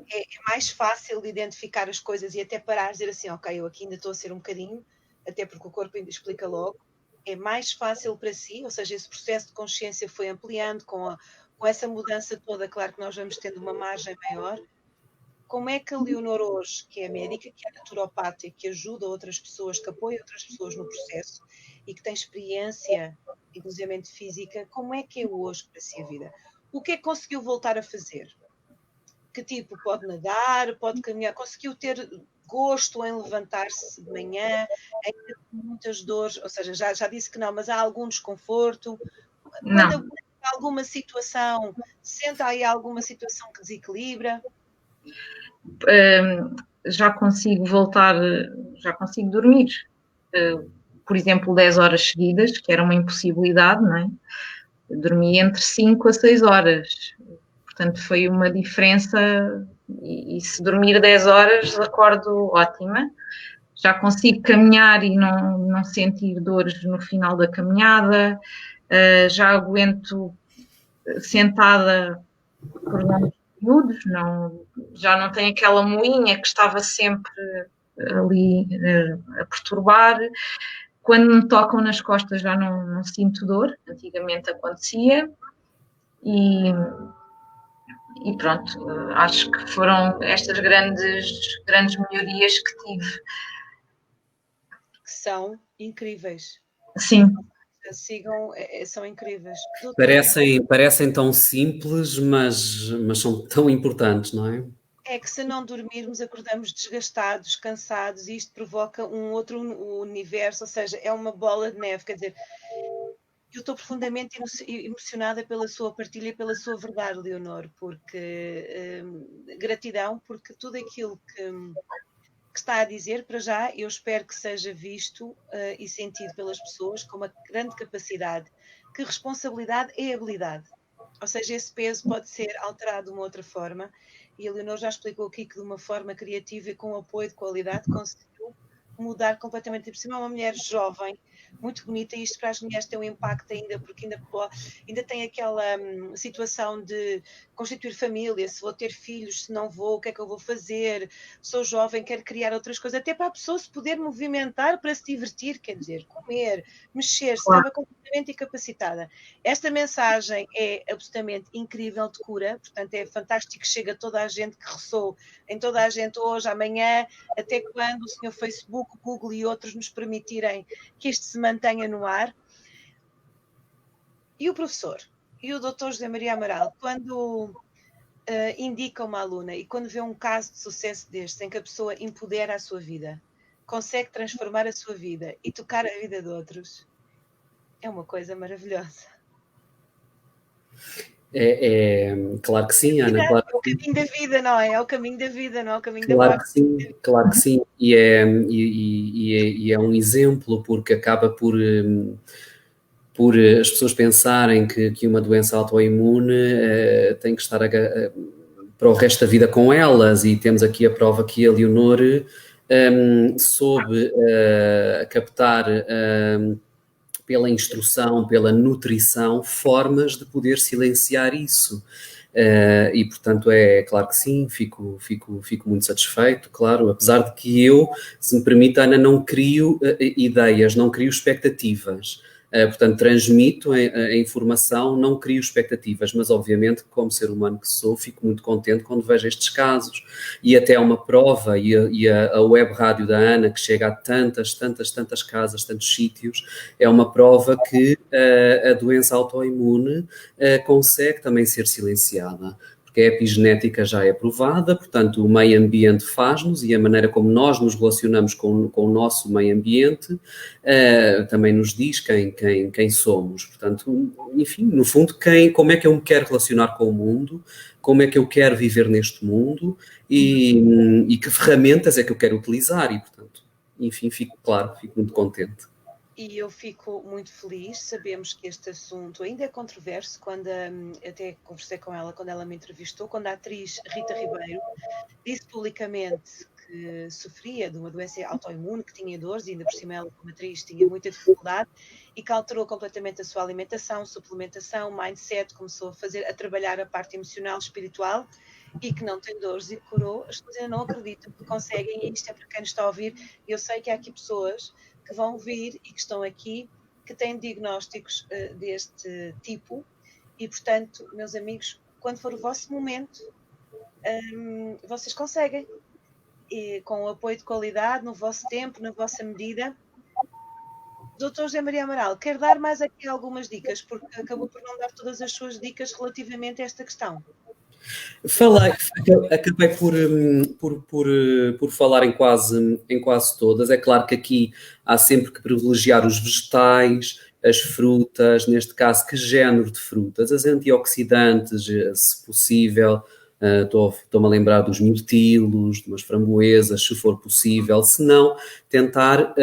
é mais fácil de identificar as coisas e até parar e dizer assim, ok, eu aqui ainda estou a ser um bocadinho, até porque o corpo ainda explica logo. É mais fácil para si, ou seja, esse processo de consciência foi ampliando com essa mudança toda, claro que nós vamos tendo uma margem maior. Como é que a Leonor hoje, que é médica, que é naturopata e que ajuda outras pessoas, que apoia outras pessoas no processo e que tem experiência, inclusive física, como é que é hoje para si a vida? O que é que conseguiu voltar a fazer? Que tipo? Pode nadar, pode caminhar, conseguiu ter gosto em levantar-se de manhã, ainda com muitas dores, ou seja, já disse que não, mas há algum desconforto? Quando há alguma situação, sente aí alguma situação que desequilibra? Já consigo voltar, já consigo dormir, por exemplo, 10 horas seguidas, que era uma impossibilidade, não é? Eu dormi entre 5 a 6 horas, portanto foi uma diferença, e se dormir 10 horas acordo ótima. Já consigo caminhar e não sentir dores no final da caminhada, já aguento sentada por longos períodos, já não tenho aquela moinha que estava sempre ali a perturbar. Quando me tocam nas costas já não sinto dor, antigamente acontecia, e pronto, acho que foram estas grandes melhorias que tive. Que são incríveis. Sim. Sigam, são incríveis. Parecem tão simples, mas são tão importantes, não é? É que se não dormirmos, acordamos desgastados, cansados, e isto provoca um outro universo, ou seja, é uma bola de neve. Quer dizer, eu estou profundamente emocionada pela sua partilha e pela sua verdade, Leonor, porque gratidão, porque tudo aquilo que está a dizer, para já, eu espero que seja visto e sentido pelas pessoas com uma grande capacidade, que responsabilidade é habilidade. Ou seja, esse peso pode ser alterado de uma outra forma, e a Leonor já explicou aqui que de uma forma criativa e com apoio de qualidade conseguiu mudar completamente. Por cima é uma mulher jovem, muito bonita, e isto para as mulheres tem um impacto ainda, porque ainda tem aquela situação de constituir família, se vou ter filhos, se não vou, o que é que eu vou fazer, sou jovem, quero criar outras coisas, até para a pessoa se poder movimentar para se divertir, quer dizer, comer, mexer, estava completamente incapacitada. Esta mensagem é absolutamente incrível, de cura, portanto é fantástico, chega a toda a gente, que ressoa em toda a gente hoje, amanhã, até quando o senhor Facebook, o Google e outros nos permitirem que isto se mantenha no ar. E o professor, e o Dr. José Maria Amaral, quando indica uma aluna e quando vê um caso de sucesso deste, em que a pessoa empodera a sua vida, consegue transformar a sua vida e tocar a vida de outros, é uma coisa maravilhosa. Claro que sim, Ana. Claro é o caminho da vida, não é? É o caminho da vida, não é o caminho da Claro morte. que sim, claro que sim. E é um exemplo, porque acaba por as pessoas pensarem que uma doença autoimune tem que estar para o resto da vida com elas, e temos aqui a prova que a Leonor soube captar pela instrução, pela nutrição, formas de poder silenciar isso. E portanto é claro que sim, fico muito satisfeito, claro, apesar de que eu, se me permite, Ana, não crio ideias, não crio expectativas. Portanto, transmito a informação, não crio expectativas, mas obviamente, como ser humano que sou, fico muito contente quando vejo estes casos. E até uma prova, e a web rádio da Ana, que chega a tantas casas, tantos sítios, é uma prova que a doença autoimune consegue também ser silenciada, porque a epigenética já é provada, portanto o meio ambiente faz-nos, e a maneira como nós nos relacionamos com o nosso meio ambiente também nos diz quem somos. Portanto, enfim, no fundo, como é que eu me quero relacionar com o mundo, como é que eu quero viver neste mundo, e que ferramentas é que eu quero utilizar, e portanto, enfim, fico muito contente. E eu fico muito feliz, sabemos que este assunto ainda é controverso, quando até conversei com ela, quando ela me entrevistou, quando a atriz Rita Ribeiro disse publicamente que sofria de uma doença autoimune, que tinha dores, e ainda por cima ela, como atriz, tinha muita dificuldade, e que alterou completamente a sua alimentação, suplementação, mindset, começou a trabalhar a parte emocional, espiritual, e que não tem dores e curou. As pessoas ainda não acreditam que conseguem, e isto é para quem nos está a ouvir. Eu sei que há aqui pessoas que vão vir e que estão aqui, que têm diagnósticos deste tipo, e portanto, meus amigos, quando for o vosso momento, vocês conseguem, e com o apoio de qualidade, no vosso tempo, na vossa medida. Dr. José Maria Amaral, quer dar mais aqui algumas dicas, porque acabou por não dar todas as suas dicas relativamente a esta questão. Acabei por falar em quase todas. É claro que aqui há sempre que privilegiar os vegetais, as frutas, neste caso, que género de frutas, as antioxidantes, se possível. Estou-me a lembrar dos mirtilos, de umas framboesas, se for possível. Se não, tentar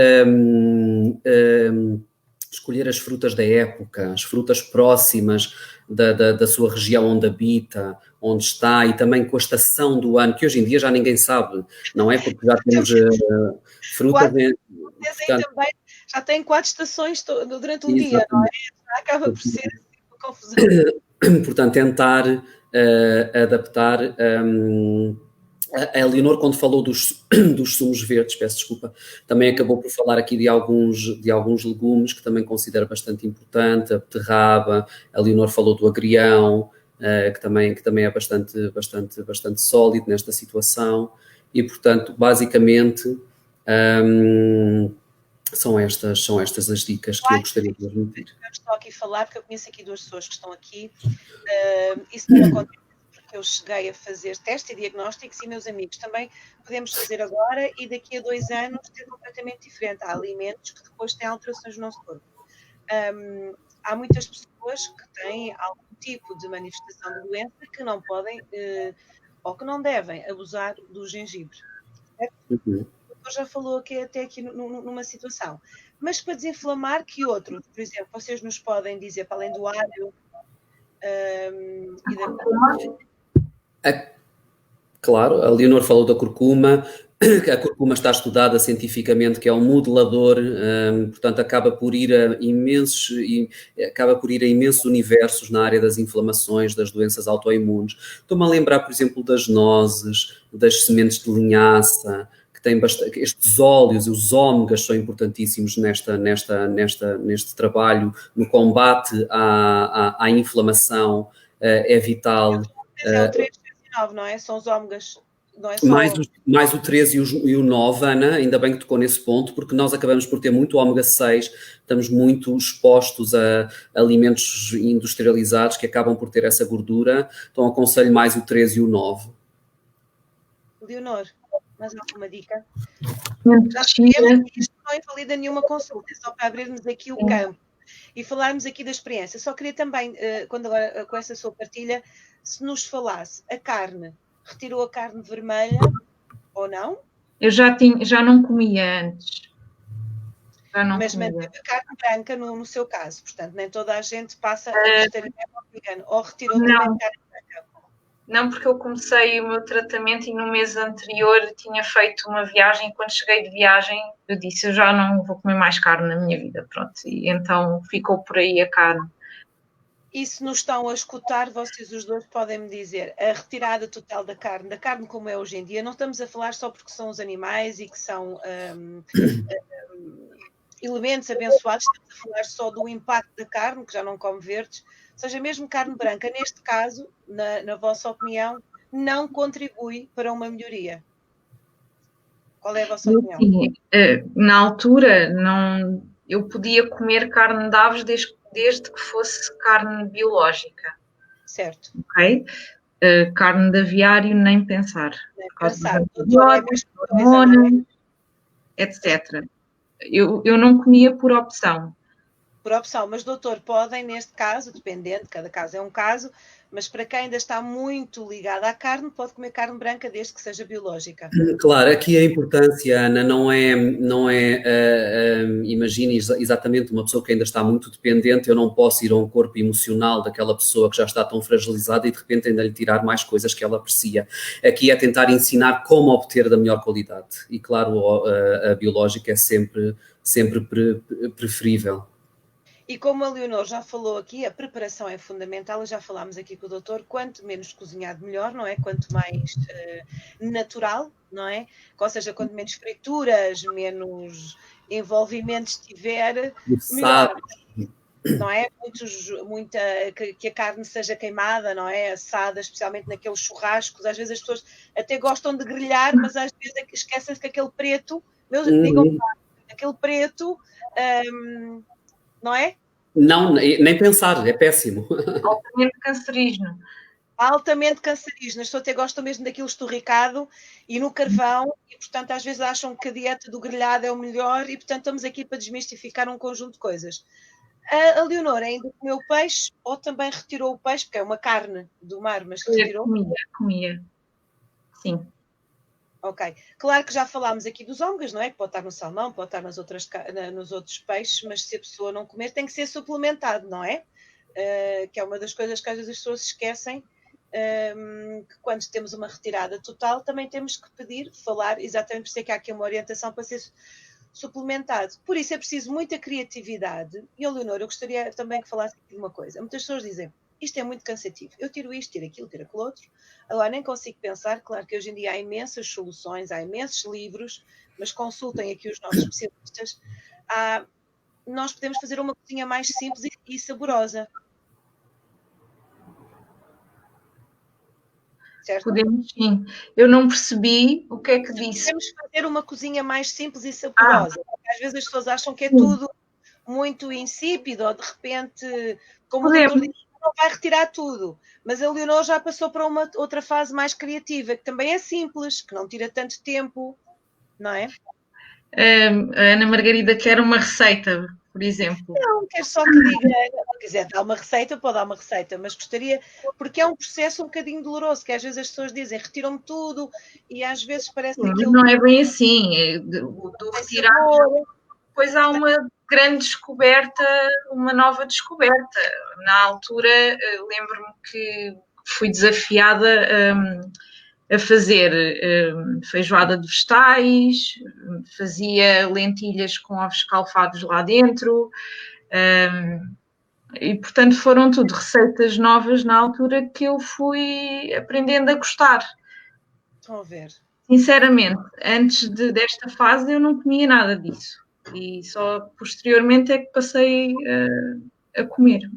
escolher as frutas da época, as frutas próximas da sua região onde habita, onde está, e também com a estação do ano, que hoje em dia já ninguém sabe, não é? Porque já temos frutas... Também já tem 4 estações durante um dia, não é? Já acaba por ser uma confusão. Portanto, tentar adaptar A Leonor, quando falou dos sumos verdes, peço desculpa, também acabou por falar aqui de alguns legumes que também considero bastante importante, a beterraba. A Leonor falou do agrião, que também é bastante sólido nesta situação. E, portanto, basicamente, são estas as dicas que eu gostaria de transmitir. Estou aqui a falar, porque eu conheço aqui 2 pessoas que estão aqui. Isso não acontece porque eu cheguei a fazer teste e diagnósticos, e meus amigos também podemos fazer agora e daqui a 2 anos ter completamente diferente. Há alimentos que depois têm alterações no nosso corpo. Há muitas pessoas que têm algum tipo de manifestação de doença que não podem ou que não devem abusar do gengibre. Certo? Uhum. Já falou até aqui numa situação. Mas para desinflamar, que outro? Por exemplo, vocês nos podem dizer, para além do alho Claro, a Leonor falou da curcuma. A curcuma está estudada cientificamente que é um modulador, portanto acaba por ir a imensos universos na área das inflamações, das doenças autoimunes. Estou-me a lembrar, por exemplo, das nozes, das sementes de linhaça, que têm estes óleos, os ômegas são importantíssimos neste trabalho, no combate à inflamação, é vital. É o 3 e 9, não é? São os ômegas. Não é só... mais o 13 e o 9, Ana, ainda bem que tocou nesse ponto, porque nós acabamos por ter muito ômega 6, estamos muito expostos a alimentos industrializados que acabam por ter essa gordura, então aconselho mais o 13 e o 9. Leonor, mais alguma dica? Já sabemos que isto não invalida nenhuma consulta, é só para abrirmos aqui o campo e falarmos aqui da experiência. Só queria também, quando agora com essa sua partilha, se nos falasse a carne, retirou a carne vermelha ou não? Eu já não comia antes. Mas manteve a carne branca no seu caso, portanto, nem toda a gente passa a vegetariano ou vegano, ou retirou também a carne branca? Não, porque eu comecei o meu tratamento e no mês anterior tinha feito uma viagem, e quando cheguei de viagem eu disse, eu já não vou comer mais carne na minha vida, pronto, e então ficou por aí a carne. E se nos estão a escutar, vocês os dois podem me dizer, a retirada total da carne como é hoje em dia, não estamos a falar só porque são os animais e que são elementos abençoados, estamos a falar só do impacto da carne, que já não come verdes, ou seja, mesmo carne branca, neste caso, na vossa opinião, não contribui para uma melhoria. Qual é a vossa opinião? Sim, na altura, não, eu podia comer carne de aves desde que fosse carne biológica. Certo. Ok? Carne de aviário, nem pensar. Nem pensar. Hormônio, etc. Eu não comia por opção. Por opção, mas doutor, podem, neste caso, dependendo, cada caso é um caso, mas para quem ainda está muito ligado à carne, pode comer carne branca desde que seja biológica. Claro, aqui a importância, Ana, não é imagine exatamente uma pessoa que ainda está muito dependente, eu não posso ir a um corpo emocional daquela pessoa que já está tão fragilizada e de repente ainda lhe tirar mais coisas que ela aprecia. Aqui é tentar ensinar como obter da melhor qualidade e claro, a biológica é sempre preferível. E como a Leonor já falou aqui, a preparação é fundamental, já falámos aqui com o doutor, quanto menos cozinhado melhor, não é? Quanto mais natural, não é? Ou seja, quanto menos frituras, menos envolvimentos tiver, melhor. Não é? Que a carne seja queimada, não é? Assada, especialmente naqueles churrascos. Às vezes as pessoas até gostam de grelhar, mas às vezes esquecem-se que aquele preto, aquele preto... não é? Não, nem pensar, é péssimo. Altamente cancerígeno. Altamente cancerígeno. As pessoas até gostam mesmo daquilo esturricado e no carvão, e portanto às vezes acham que a dieta do grelhado é o melhor e portanto estamos aqui para desmistificar um conjunto de coisas. A Leonor ainda comeu peixe ou também retirou o peixe, porque é uma carne do mar, mas retirou? Comia. Sim. Ok. Claro que já falámos aqui dos ômegas, não é? Que pode estar no salmão, pode estar nos outros peixes, mas se a pessoa não comer, tem que ser suplementado, não é? Que é uma das coisas que às vezes as pessoas esquecem, que quando temos uma retirada total, também temos que falar, exatamente por isso é que há aqui uma orientação para ser suplementado. Por isso é preciso muita criatividade. E, Leonor, eu gostaria também que falasse aqui de uma coisa. Muitas pessoas dizem, isto é muito cansativo. Eu tiro isto, tiro aquilo, tiro aquilo outro. Agora nem consigo pensar, claro que hoje em dia há imensas soluções, há imensos livros, mas consultem aqui os nossos especialistas. Nós podemos fazer uma cozinha mais simples e saborosa. Certo? Podemos, sim. Eu não percebi o que é que disse. Podemos fazer uma cozinha mais simples e saborosa. Às vezes as pessoas acham que é tudo muito insípido, ou de repente, como o doutor disse, não vai retirar tudo. Mas a Leonor já passou para uma outra fase mais criativa, que também é simples, que não tira tanto tempo, não é? A Ana Margarida quer uma receita, por exemplo. Não, quero só que diga, se quiser dar uma receita, pode dar uma receita, mas gostaria, porque é um processo um bocadinho doloroso, que às vezes as pessoas dizem, retiram-me tudo, e às vezes parece que aquilo... Não é bem assim, do retirar, depois há uma grande descoberta, uma nova descoberta. Na altura, lembro-me que fui desafiada a fazer feijoada de vegetais, fazia lentilhas com ovos escalfados lá dentro, e portanto foram tudo receitas novas na altura que eu fui aprendendo a gostar. Estão a ver? Sinceramente, antes desta fase eu não comia nada disso, e só posteriormente é que passei a comer.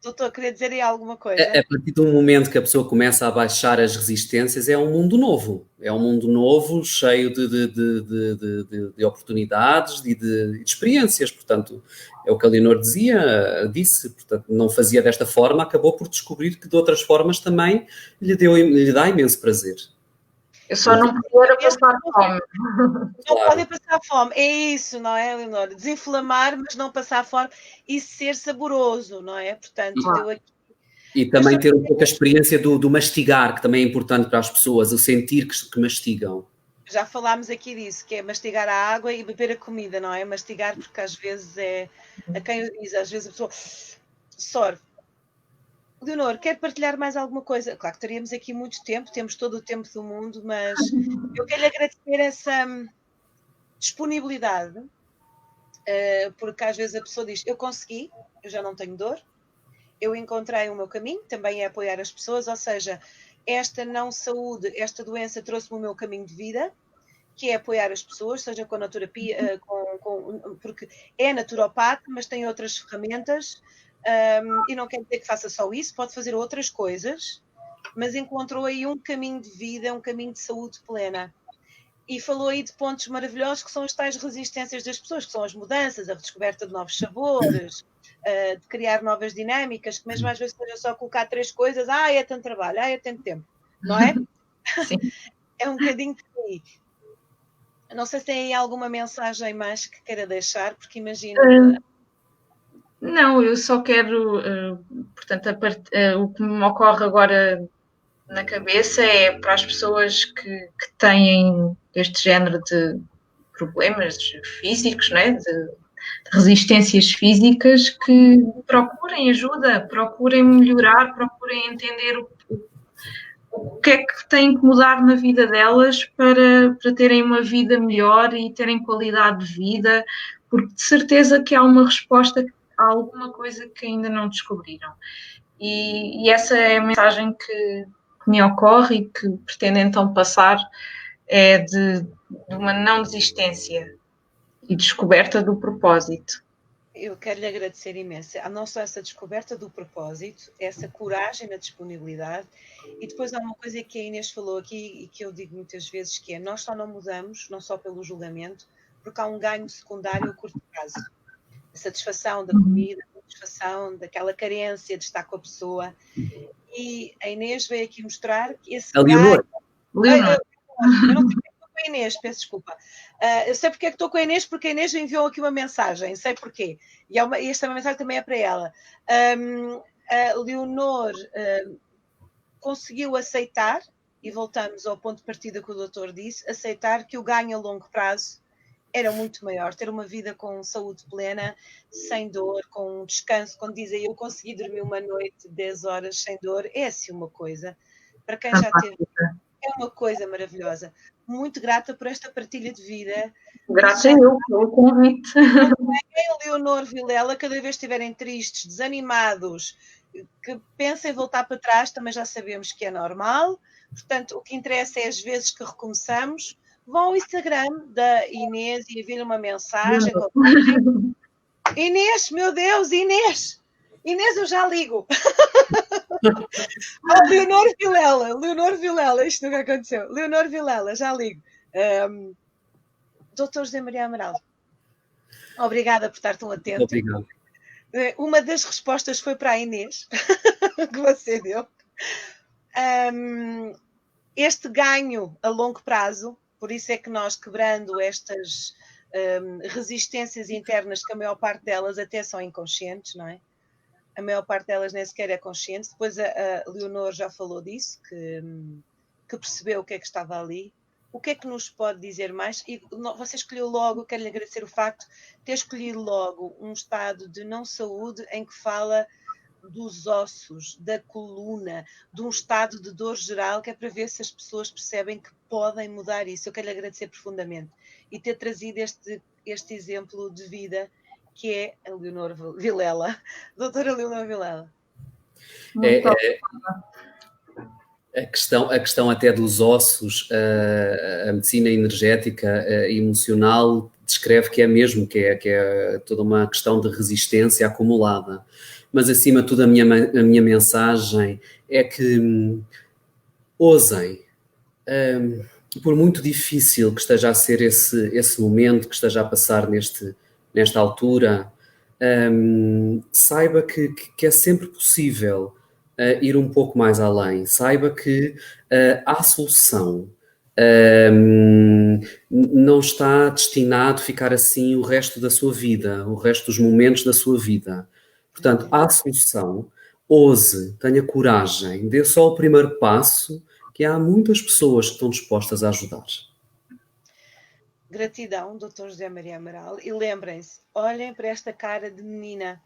Doutor, queria dizer aí alguma coisa? A partir do momento que a pessoa começa a baixar as resistências, é um mundo novo. É um mundo novo, cheio de oportunidades e de experiências. Portanto, é o que a Leonor disse. Portanto, não fazia desta forma, acabou por descobrir que de outras formas também lhe dá imenso prazer. Eu só não podia passar fome. Não podem passar fome, é isso, não é, Leonor? Desinflamar, mas não passar fome e ser saboroso, não é? Portanto, eu aqui... E também ter um pouco a experiência do mastigar, que também é importante para as pessoas, o sentir que mastigam. Já falámos aqui disso, que é mastigar a água e beber a comida, não é? Mastigar, porque às vezes é... A quem eu diz, às vezes a pessoa sorve. Leonor, quer partilhar mais alguma coisa? Claro que teríamos aqui muito tempo, temos todo o tempo do mundo, mas eu quero lhe agradecer essa disponibilidade, porque às vezes a pessoa diz, eu consegui, eu já não tenho dor, eu encontrei o meu caminho, também é apoiar as pessoas, ou seja, esta não saúde, esta doença trouxe-me o meu caminho de vida, que é apoiar as pessoas, seja com a naturopia, porque é naturopata, mas tem outras ferramentas, e não quer dizer que faça só isso, pode fazer outras coisas, mas encontrou aí um caminho de vida, um caminho de saúde plena. E falou aí de pontos maravilhosos que são as tais resistências das pessoas, que são as mudanças, a descoberta de novos sabores, de criar novas dinâmicas, que mesmo às vezes seja só colocar 3 coisas, é tanto trabalho, é tanto tempo, não é? Sim. É um bocadinho por aí. Não sei se tem aí alguma mensagem mais que queira deixar, porque imagino... Não, eu só quero, portanto, o que me ocorre agora na cabeça é para as pessoas que têm este género de problemas físicos, não é? de resistências físicas, que procurem ajuda, procurem melhorar, procurem entender o que é que têm que mudar na vida delas para terem uma vida melhor e terem qualidade de vida, porque de certeza que há uma resposta a alguma coisa que ainda não descobriram. E essa é a mensagem que me ocorre e que pretendo então passar, é de uma não desistência e descoberta do propósito. Eu quero lhe agradecer imenso, não só essa descoberta do propósito, essa coragem na disponibilidade, e depois há uma coisa que a Inês falou aqui e que eu digo muitas vezes, que é, nós só não mudamos, não só pelo julgamento, porque há um ganho secundário a curto prazo. A satisfação da comida, a satisfação daquela carência de estar com a pessoa, e a Inês veio aqui mostrar que esse ganho... Leonor. Eu não sei porque estou com a Inês, peço desculpa. Eu sei porque é que estou com a Inês, porque a Inês enviou aqui uma mensagem, sei porquê. E esta mensagem também é para ela. A Leonor conseguiu aceitar, e voltamos ao ponto de partida que o doutor disse, aceitar que o ganho a longo prazo era muito maior, ter uma vida com saúde plena, sem dor, com descanso. Quando dizem eu consegui dormir uma noite, 10 horas sem dor, é assim uma coisa. Para quem já teve, é uma coisa maravilhosa. Muito grata por esta partilha de vida. Grata eu pelo convite. A Leonor Vilela, cada vez que estiverem tristes, desanimados, que pensa em voltar para trás, também já sabemos que é normal. Portanto, o que interessa é as vezes que recomeçamos. Vão ao Instagram da Inês e enviem uma mensagem. Inês, meu Deus, Inês! Inês, eu já ligo. Leonor Vilela, isto nunca aconteceu. Leonor Vilela, já ligo. Dr. José Maria Amaral, obrigada por estar tão atento. Obrigado. Uma das respostas foi para a Inês, que você deu. Este ganho a longo prazo, por isso é que nós, quebrando estas resistências internas, que a maior parte delas até são inconscientes, não é? A maior parte delas nem sequer é consciente. Depois a Leonor já falou disso, que percebeu o que é que estava ali. O que é que nos pode dizer mais? E você escolheu logo, quero lhe agradecer o facto de ter escolhido logo um estado de não saúde em que fala dos ossos, da coluna, de um estado de dor geral, que é para ver se as pessoas percebem que podem mudar isso. Eu quero lhe agradecer profundamente e ter trazido este exemplo de vida, que é a Leonor Vilela. Doutora Leonor Vilela. A questão até dos ossos, a medicina energética e emocional descreve que é mesmo, que é toda uma questão de resistência acumulada. Mas, acima de tudo, a minha mensagem é que ousem, por muito difícil que esteja a ser esse momento, que esteja a passar nesta altura, saiba que é sempre possível ir um pouco mais além. Saiba que há solução. Não está destinado a ficar assim o resto da sua vida, o resto dos momentos da sua vida. Portanto, há solução. Ouse, tenha coragem, dê só o primeiro passo, que há muitas pessoas que estão dispostas a ajudar. Gratidão, Dr. José Maria Amaral. E lembrem-se, olhem para esta cara de menina.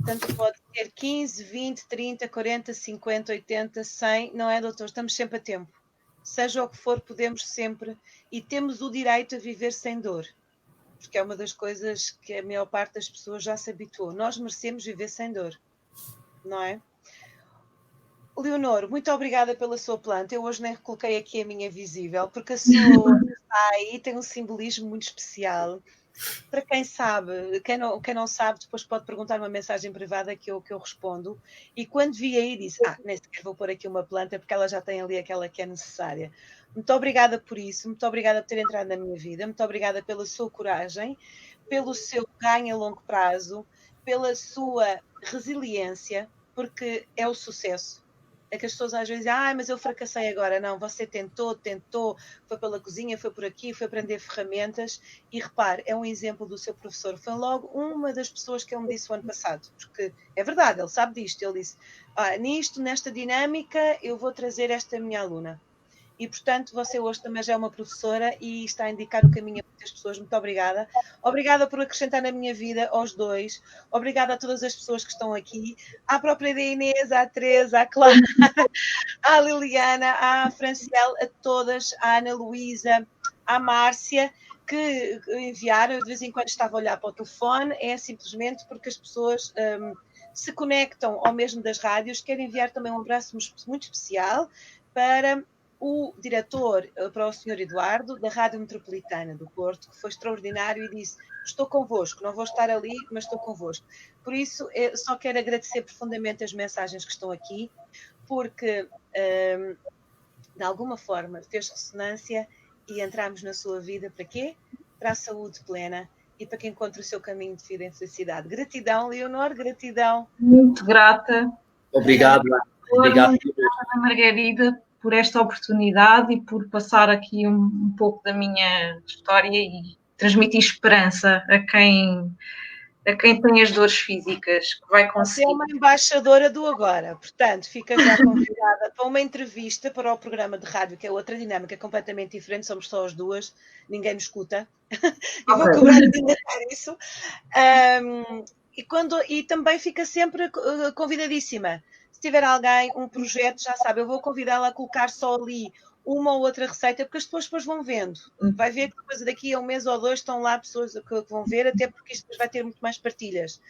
Tanto pode ter 15, 20, 30, 40, 50, 80, 100, não é, doutor? Estamos sempre a tempo. Seja o que for, podemos sempre. E temos o direito a viver sem dor. Porque é uma das coisas que a maior parte das pessoas já se habituou. Nós merecemos viver sem dor, não é? Leonor, muito obrigada pela sua planta. Eu hoje nem coloquei aqui a minha visível, porque a sua está aí, tem um simbolismo muito especial. Para quem sabe, quem não sabe, depois pode perguntar uma mensagem privada que eu respondo. E quando vi aí, disse, nem sequer vou pôr aqui uma planta, porque ela já tem ali aquela que é necessária. Muito obrigada por isso, muito obrigada por ter entrado na minha vida, muito obrigada pela sua coragem, pelo seu ganho a longo prazo, pela sua resiliência, porque é o sucesso. É que as pessoas às vezes dizem, mas eu fracassei agora. Não, você tentou, foi pela cozinha, foi por aqui, foi aprender ferramentas. E repare, é um exemplo do seu professor. Foi logo uma das pessoas que ele me disse o ano passado. Porque é verdade, ele sabe disto. Ele disse, nesta dinâmica, eu vou trazer esta minha aluna. E, portanto, você hoje também já é uma professora e está a indicar o caminho a muitas pessoas. Muito obrigada. Obrigada por acrescentar na minha vida aos dois. Obrigada a todas as pessoas que estão aqui. À própria da Inês, à Teresa, à Clara, à Liliana, à Franciel, a todas, à Ana Luísa, à Márcia, que enviaram. Eu de vez em quando estava a olhar para o telefone. É simplesmente porque as pessoas se conectam ao mesmo das rádios. Quero enviar também um abraço muito especial para o diretor, para o Sr. Eduardo, da Rádio Metropolitana do Porto, que foi extraordinário e disse, estou convosco, não vou estar ali, mas estou convosco. Por isso, eu só quero agradecer profundamente as mensagens que estão aqui, porque, de alguma forma, fez ressonância e entramos na sua vida para quê? Para a saúde plena e para que encontre o seu caminho de vida em felicidade. Gratidão, Leonor, gratidão. Muito grata. Obrigado. Obrigado, Margarida, por esta oportunidade e por passar aqui um pouco da minha história e transmitir esperança a quem tem as dores físicas, que vai conseguir. Você é uma embaixadora do agora, portanto, fica já convidada para uma entrevista para o programa de rádio, que é outra dinâmica completamente diferente, somos só as duas, ninguém nos escuta. Eu vou cobrar ainda por isso. E também fica sempre convidadíssima. Se tiver alguém, um projeto, já sabe, eu vou convidá-la a colocar só ali uma ou outra receita, porque as pessoas depois vão vendo. Vai ver que depois daqui a um mês ou dois estão lá pessoas que vão ver, até porque isto depois vai ter muito mais partilhas.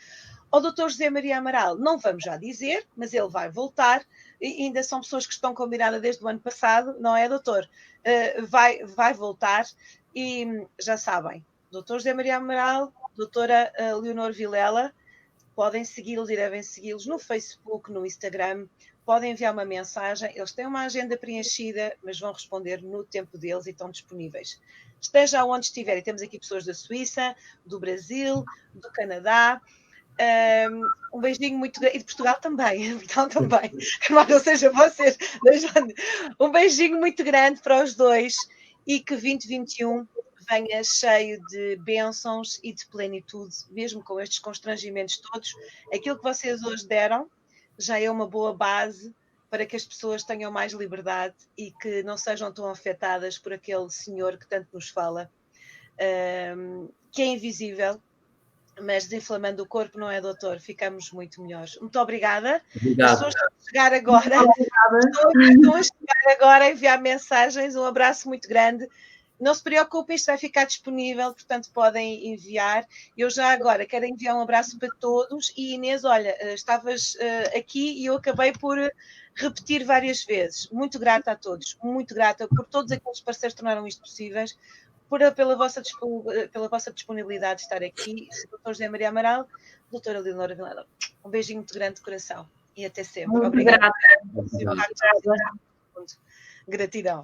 Ao Dr. José Maria Amaral, não vamos já dizer, mas ele vai voltar, e ainda são pessoas que estão combinadas desde o ano passado, não é, doutor? Vai voltar, e já sabem, Dr. José Maria Amaral, doutora Leonor Vilela, podem segui-los e devem segui-los no Facebook, no Instagram, podem enviar uma mensagem, eles têm uma agenda preenchida, mas vão responder no tempo deles e estão disponíveis. Esteja onde estiver, e temos aqui pessoas da Suíça, do Brasil, do Canadá, um beijinho muito grande, e de Portugal também, mas não seja vocês, um beijinho muito grande para os dois, e que 2021 venha cheio de bênçãos e de plenitude, mesmo com estes constrangimentos todos. Aquilo que vocês hoje deram já é uma boa base para que as pessoas tenham mais liberdade e que não sejam tão afetadas por aquele senhor que tanto nos fala, que é invisível, mas desinflamando o corpo, não é, doutor? Ficamos muito melhores. Muito obrigada. Obrigado. As pessoas estão a chegar agora, a enviar mensagens. Um abraço muito grande. Não se preocupem, isto vai ficar disponível, portanto podem enviar. Eu já agora quero enviar um abraço para todos. E Inês, olha, estavas aqui e eu acabei por repetir várias vezes. Muito grata a todos, muito grata por todos aqueles parceiros que tornaram isto possíveis, pela vossa disponibilidade de estar aqui. Dr. José Maria Amaral, doutora Leonora Vilela. Um beijinho muito grande de coração e até sempre. Muito obrigada. Obrigada. Gratidão.